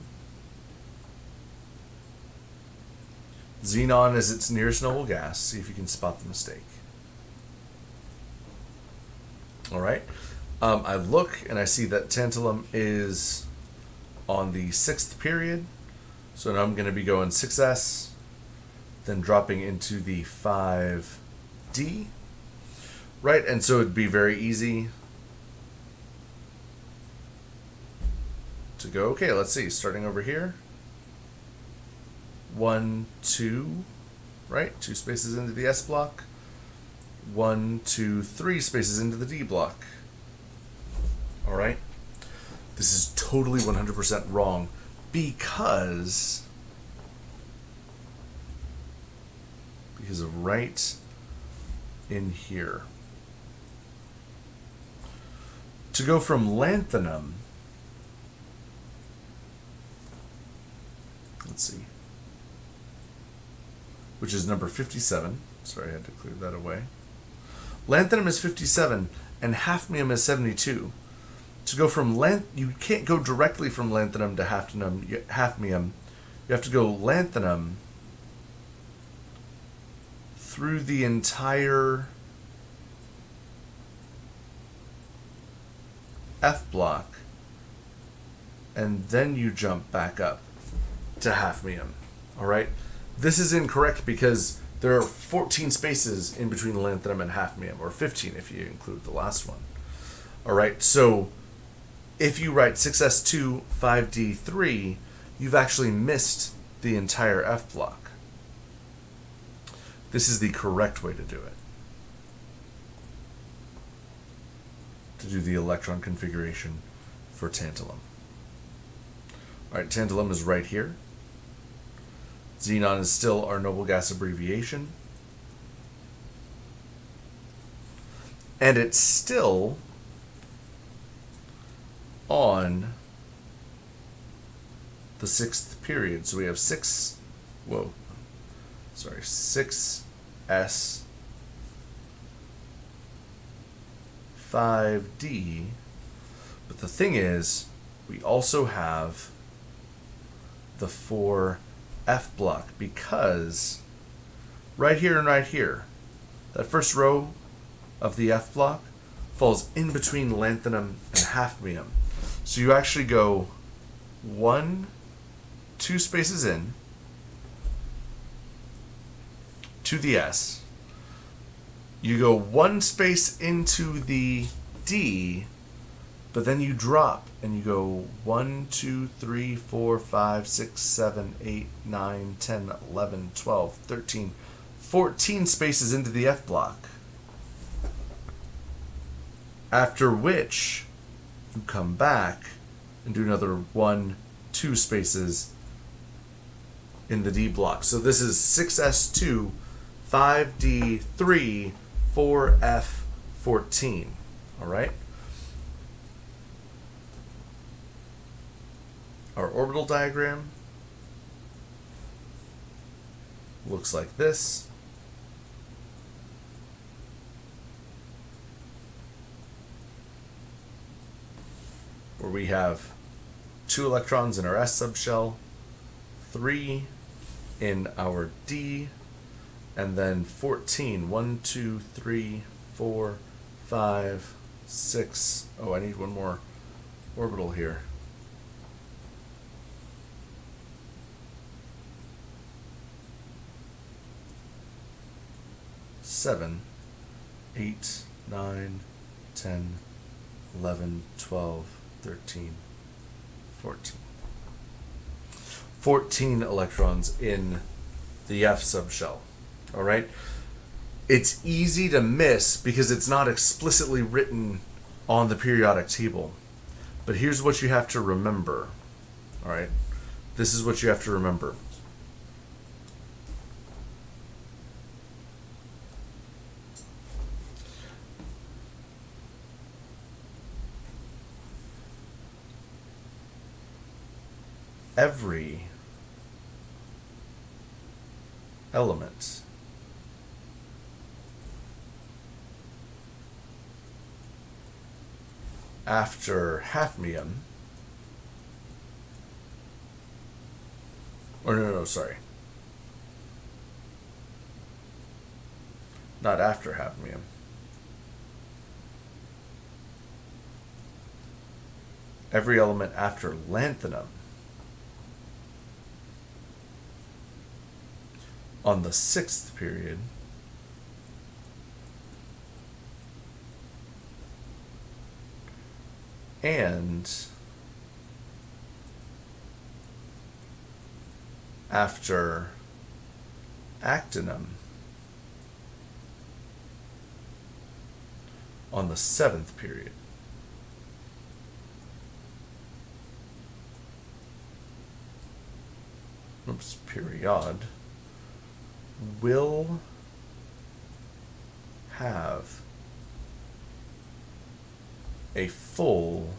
xenon is its nearest noble gas. See if you can spot the mistake. All right. I look and I see that tantalum is on the 6th period. So now I'm going to be going 6s, then dropping into the 5d. Right, and so it'd be very easy to go, okay, let's see, starting over here. 1, 2, right? 2 spaces into the S block. 1, 2, 3 spaces into the D block. All right? This is totally 100% wrong because of right in here. To go from lanthanum, let's see, which is number 57. Sorry, I had to clear that away. Lanthanum is 57 and hafnium is 72. To go from you can't go directly from lanthanum to hafnium. You have to go lanthanum through the entire F block, and then you jump back up to hafnium. All right, this is incorrect because there are 14 spaces in between lanthanum and hafnium, or 15 if you include the last one. All right, so if you write 6s2 5d3, you've actually missed the entire F block. This is the correct way to do it. To do the electron configuration for tantalum. All right, tantalum is right here. Xenon is still our noble gas abbreviation. And it's still on the 6th period. So we have 6s, 5d. But the thing is, we also have the 4F block because right here and right here. That first row of the F block falls in between lanthanum and hafnium. So you actually go 2 spaces in to the S. You go 1 space into the D, but then you drop and you go 1, 2, 3, 4, 5, 6, 7, 8, 9, 10, 11, 12, 13, 14 spaces into the F block. After which you come back and do another 1, 2 spaces in the D block. So this is 6S2, 5D3, 4F14. All right? Our orbital diagram looks like this. Where we have 2 electrons in our S subshell, 3 in our D, and then 14. 1, 2, 3, 4, 5, 6. Oh, I need one more orbital here. 7, 8, 9, 10, 11, 12, 13, 14. 14 electrons in the F subshell. All right? It's easy to miss because it's not explicitly written on the periodic table. But here's what you have to remember. All right? This is what you have to remember. Every element after hafnium, or no, sorry. Not after hafnium. Every element after lanthanum on the 6th period and after actinum on the 7th period. Oops, period. Will have a full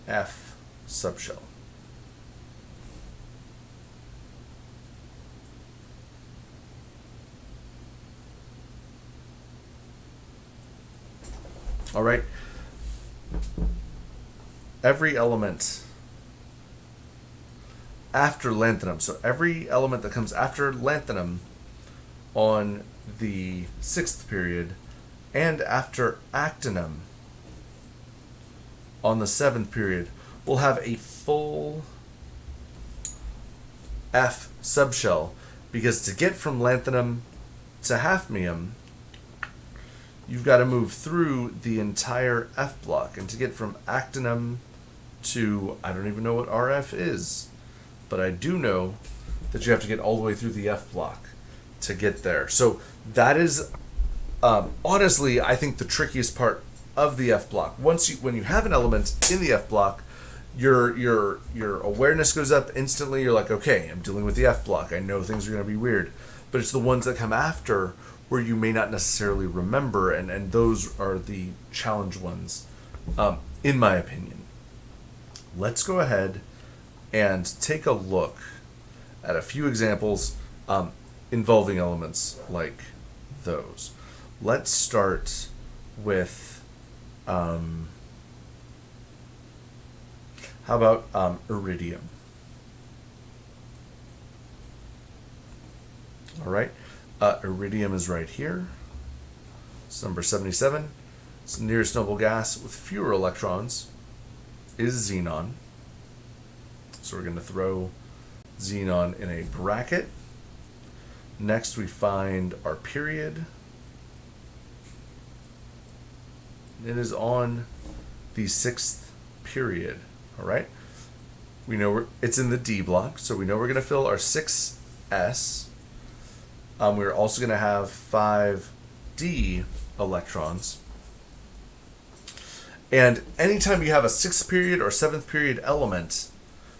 F subshell. All right. Every element after lanthanum. So every element that comes after lanthanum on the 6th period and after actinum on the 7th period will have a full F subshell, because to get from lanthanum to hafnium, you've got to move through the entire F block. And to get from actinum to, I don't even know what RF is, but I do know that you have to get all the way through the F block to get there. So that is, honestly, I think the trickiest part of the F block. When you have an element in the F block, your awareness goes up instantly. You're like, okay, I'm dealing with the F block. I know things are going to be weird. But it's the ones that come after where you may not necessarily remember, and those are the challenge ones, in my opinion. Let's go ahead and take a look at a few examples involving elements like those. Let's start with, how about iridium? All right. Iridium is right here. It's number 77. It's the nearest noble gas with fewer electrons is xenon. So we're going to throw xenon in a bracket. Next we find our period. It is on the 6th period. All right. We know it's in the D block, so we know we're going to fill our 6s. We're also going to have 5d electrons. And anytime you have a 6th period or 7th period element,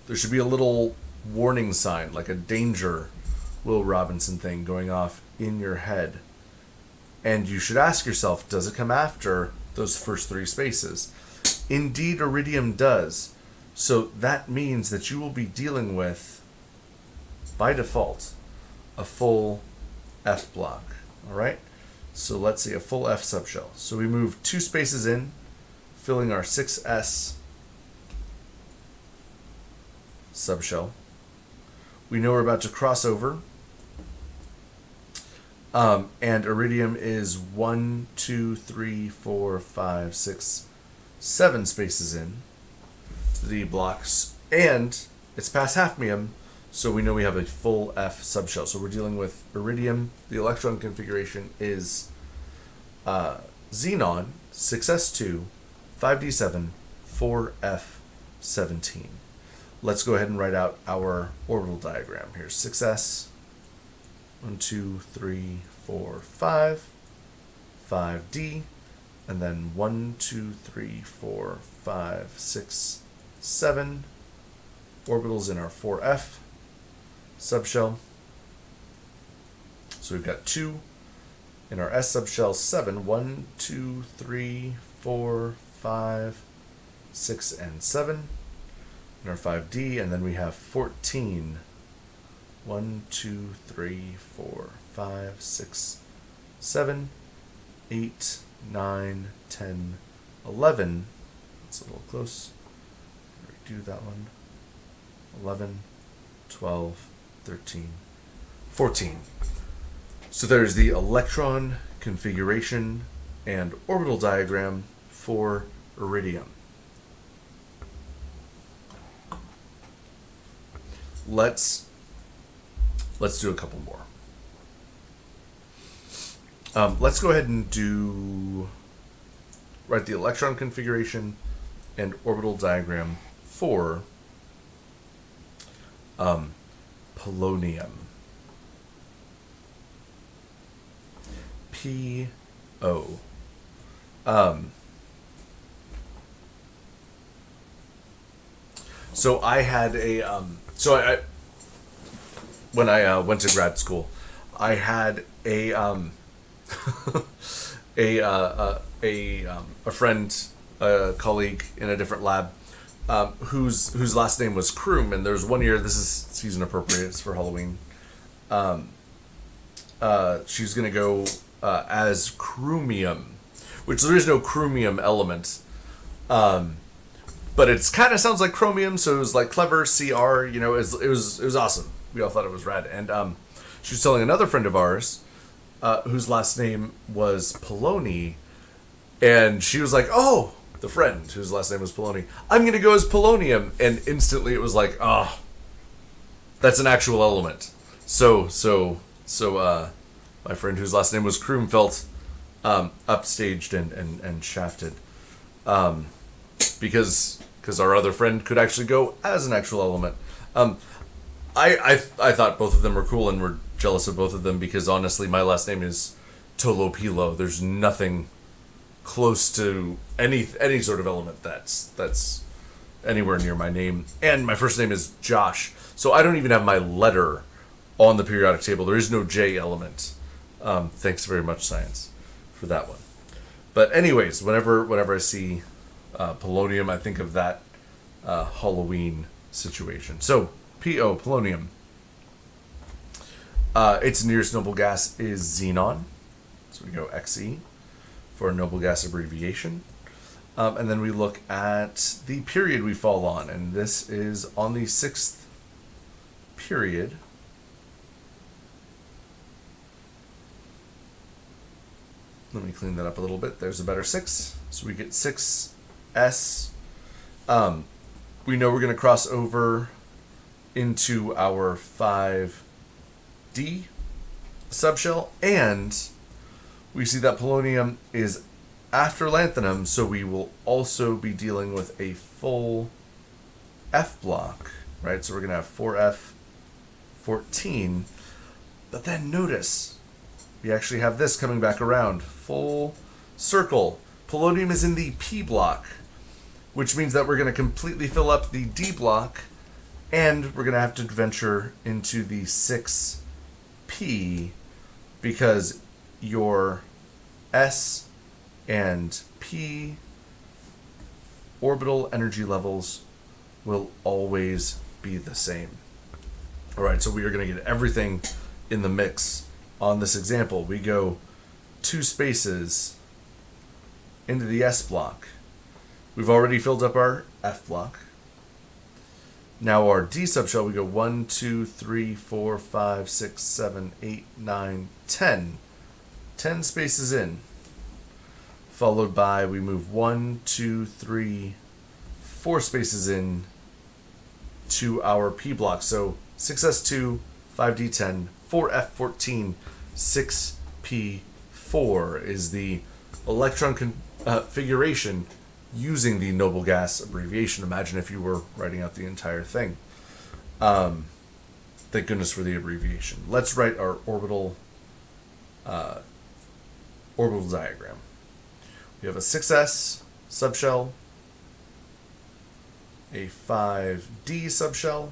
there should be a little warning sign, like a danger Will Robinson thing going off in your head. And you should ask yourself, does it come after those first 3 spaces? Indeed, iridium does. So that means that you will be dealing with, by default, a full F block. All right? So let's see, a full F subshell. So we move 2 spaces in, filling our 6s subshell. We know we're about to cross over. And iridium is 1, 2, 3, 4, 5, 6, 7 spaces in the blocks, and it's past hafnium, so we know we have a full F subshell. So we're dealing with iridium. The electron configuration is xenon 6s2, 5d7, 4f17. Let's go ahead and write out our orbital diagram. Here's 6s, 1, 2, 3, 4, 5, 5d, and then 1, 2, 3, 4, 5, 6, 7 orbitals in our 4f subshell. So we've got 2 in our s subshell, 7, 1, 2, 3, 4, 5, 6, and 7 in our 5d, and then we have 14. 1, 2, 3, 4, 5, 6, 7, 8, 9, 10, 11. That's a little close. Redo that one. 11, 12, 13, 14. So there's the electron configuration and orbital diagram for iridium. Let's do a couple more. Let's go ahead and write the electron configuration and orbital diagram for polonium. P-O. So I had a when I went to grad school, I had a friend, a colleague in a different lab, whose last name was Kroom, and there's one year, this is season appropriate, it's for Halloween. She was gonna go as chromium, which there is no chromium element. But it kind of sounds like chromium, so it was like clever, CR, it was awesome. We all thought it was rad. And she was telling another friend of ours, whose last name was Poloni, and she was like, oh, the friend whose last name was Poloni, I'm going to go as polonium. And instantly it was like, oh, that's an actual element. So my friend whose last name was Kroom felt upstaged and shafted. Because our other friend could actually go as an actual element. I thought both of them were cool and were jealous of both of them, because honestly my last name is Tolopilo. There's nothing close to any sort of element that's anywhere near my name. And my first name is Josh, so I don't even have my letter on the periodic table. There is no J element. Thanks very much, science, for that one. But anyways, whenever I see polonium, I think of that Halloween situation. So PO, polonium. Its nearest noble gas is xenon. So we go Xe for a noble gas abbreviation. And then we look at the period we fall on, and this is on the 6th period. Let me clean that up a little bit. There's a better 6. So we get 6s. We know we're going to cross over into our 5d subshell, and we see that polonium is after lanthanum, so we will also be dealing with a full F block, right? So we're going to have 4F14. But then notice, we actually have this coming back around. Full circle. Polonium is in the P block, which means that we're going to completely fill up the D block, and we're going to have to venture into the 6P, because your S and P orbital energy levels will always be the same. All right, so we are going to get everything in the mix on this example. We go 2 spaces into the S block. We've already filled up our F block. Now our D subshell, we go 1, 2, 3, 4, 5, 6, 7, 8, 9, 10. 10 spaces in. Followed by, we move 1, 2, 3, 4 spaces in to our P block. So 6S2, 5D10, 4F14, 6P4 is the electron configuration using the noble gas abbreviation. Imagine if you were writing out the entire thing. Thank goodness for the abbreviation. Let's write our orbital diagram. We have a 6s subshell, a 5d subshell,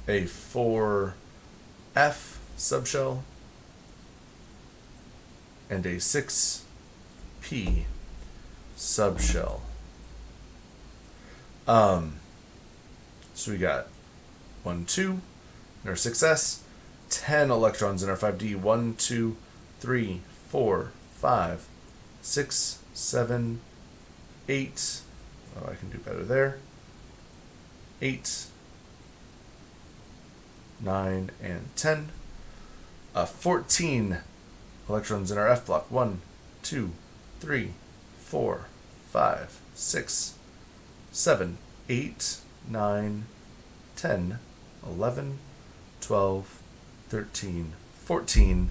a 4f subshell, and a 6p subshell. So we got 1, 2 in our 6s, 10 electrons in our 5d. 1, 2, 3, 4, 5, 6, 7, 8. Oh, I can do better there. 8, 9, and 10. 14 electrons in our F block. 1, 2, 3, 4, 5, 6, 7, 8, 9, 10, 11, 12, 13, 14.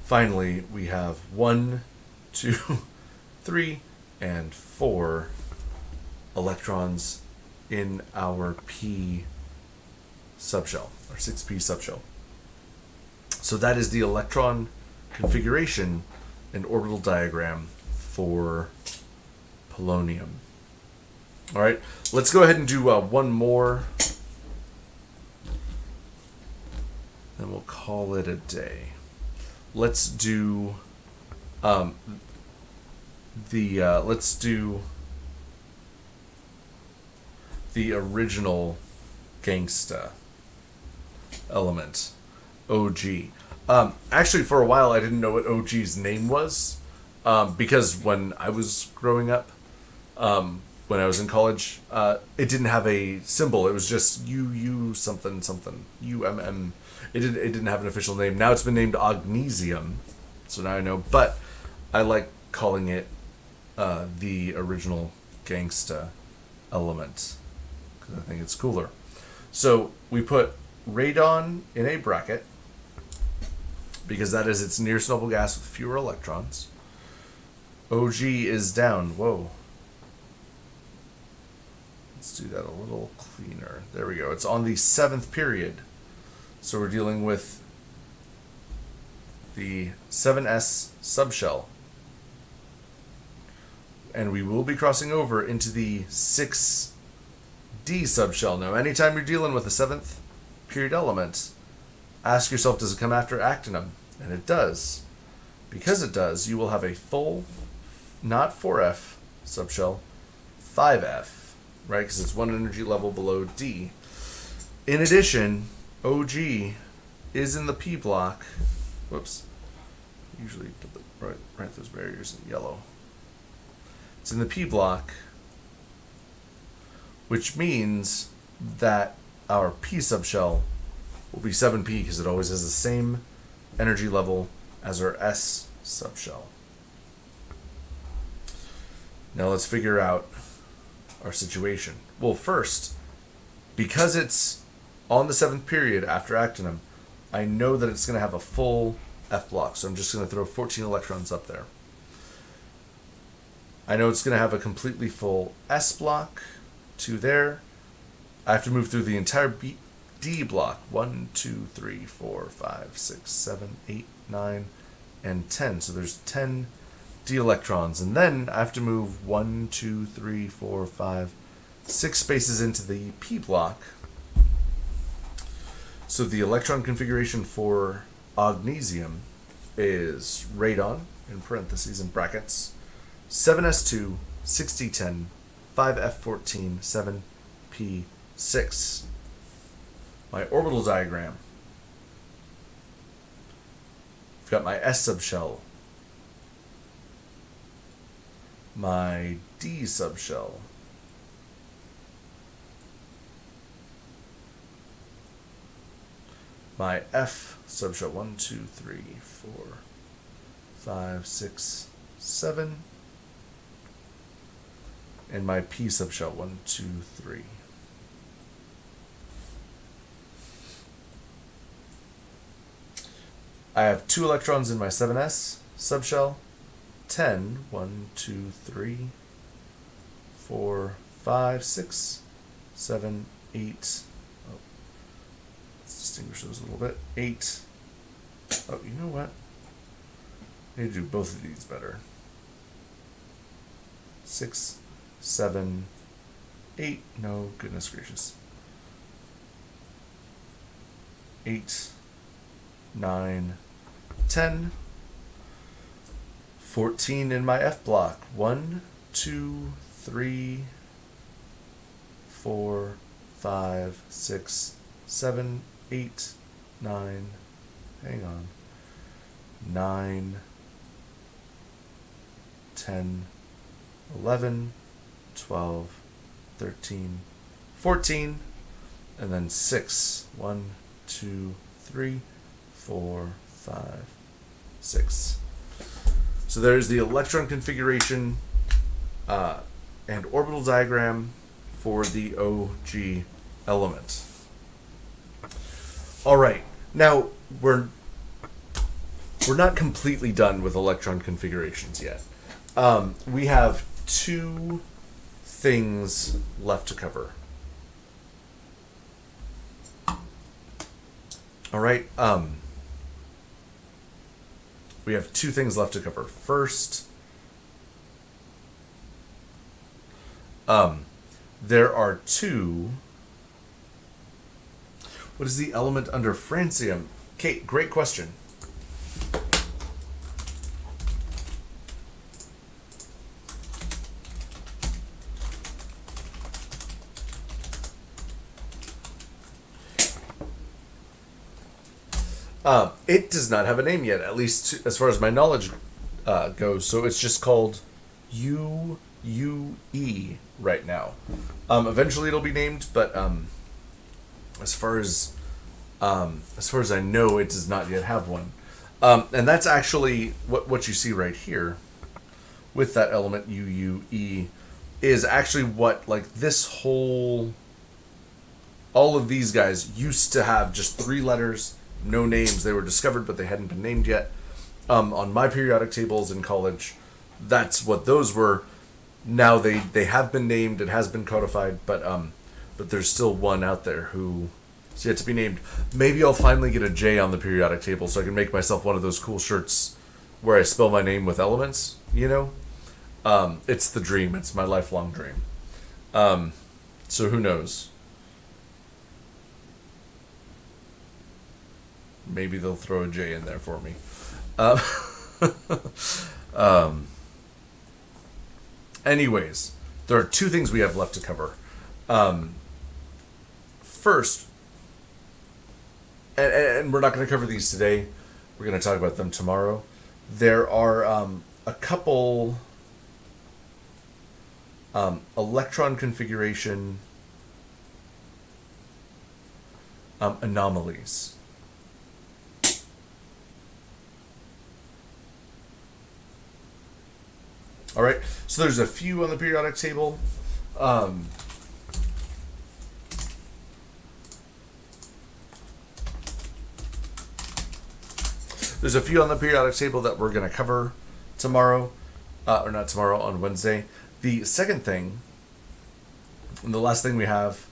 Finally, we have 1, 2, 3, and 4 electrons in our P subshell, our 6P subshell. So that is the electron configuration and orbital diagram for polonium. All right, let's go ahead and do one more, then we'll call it a day. Let's do the original gangsta element, OG. Actually, for a while, I didn't know what OG's name was, because when I was growing up, when I was in college, it didn't have a symbol. It was just UU something something, UMM. It didn't have an official name. Now it's been named Ognesium, so now I know. But I like calling it the original gangsta element, because I think it's cooler. So we put radon in a bracket, because that is its nearest noble gas with fewer electrons. OG is down. Whoa. Let's do that a little cleaner. There we go. It's on the 7th period. So we're dealing with the 7s subshell. And we will be crossing over into the 6d subshell. Now, anytime you're dealing with a 7th period element, ask yourself, does it come after actinum? And it does. Because it does, you will have a full, not 4f subshell, 5f, right? Because it's one energy level below D. In addition, OG is in the P block. Whoops. Usually write those barriers in yellow. It's in the P block, which means that our P subshell will be 7p because it always has the same energy level as our S subshell. Now let's figure out our situation. Well, first, because it's on the 7th period after actinum, I know that it's going to have a full F block, so I'm just going to throw 14 electrons up there. I know it's going to have a completely full S block, 2 there. I have to move through the entire D block, 1, 2, 3, 4, 5, 6, 7, 8, 9, and 10. So there's 10 D electrons, and then I have to move 1, 2, 3, 4, 5, 6 spaces into the P block. So the electron configuration for magnesium is radon, in parentheses and brackets, 7s2, 6d10, 5f14, 7p6. My orbital diagram. I've got my S subshell, my D subshell, my F subshell, 1, 2, 3, 4, 5, 6, 7, and my P subshell, 1, 2, 3. I have 2 electrons in my 7s subshell, 10, 1, 2, 3, 4, 5, 6, 7, 8. Oh, let's distinguish those a little bit. 8. Oh, you know what? I need to do both of these better. 6, 7, 8. No, goodness gracious. 8, 9, 10, 14 in my F block. 1, 2, 3, 4, 5, 6, 7, 8, 9. Hang on. 9, 10, 11, 12, 13, 14, and then 6. 1, 2, 3, 4, 5, 6. So there's the electron configuration and orbital diagram for the OG element. All right, now we're not completely done with electron configurations yet. We have 2 things left to cover. All right. We have 2 things left to cover. First, there are 2. What is the element under francium? Kate, great question. It does not have a name yet, at least as far as my knowledge goes. So it's just called UUE right now. Eventually it'll be named, but as far as I know, it does not yet have one. And that's actually what you see right here with that element UUE is actually what, like, this whole, all of these guys used to have just 3 letters. No names. They were discovered, but they hadn't been named yet. On my periodic tables in college, that's what those were. Now they have been named. It has been codified, but there's still one out there who is yet to be named. Maybe I'll finally get a J on the periodic table so I can make myself one of those cool shirts where I spell my name with elements. You know, it's the dream. It's my lifelong dream. So who knows? Maybe they'll throw a J in there for me. Anyways, there are 2 things we have left to cover. First, and we're not going to cover these today. We're going to talk about them tomorrow. There are a couple electron configuration anomalies. All right, so there's a few on the periodic table. There's a few on the periodic table that we're going to cover tomorrow, or not tomorrow, on Wednesday. The second thing, and the last thing we have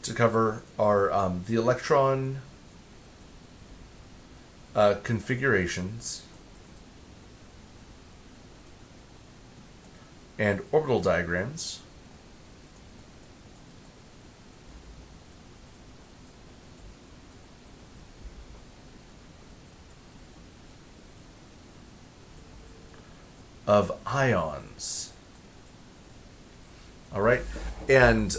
to cover, are the electron configurations and orbital diagrams. Of ions. All right, and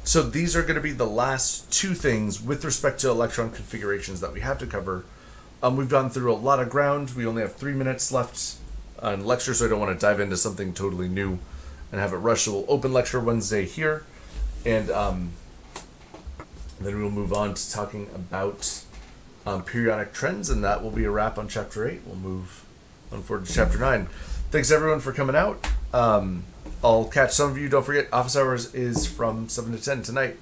so these are going to be the last two things with respect to electron configurations that we have to cover. We've gone through a lot of ground. We only have 3 minutes left in lecture, so I don't want to dive into something totally new and have it rush. So we'll open lecture Wednesday here, and then we'll move on to talking about periodic trends, and that will be a wrap on chapter 8. We'll move on forward to chapter 9. Thanks everyone for coming out. I'll catch some of you. Don't forget, office hours is from 7 to 10 tonight.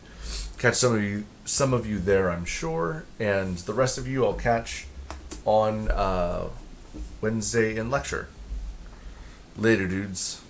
Catch some of you there, I'm sure, and the rest of you I'll catch on Wednesday in lecture. Later, dudes.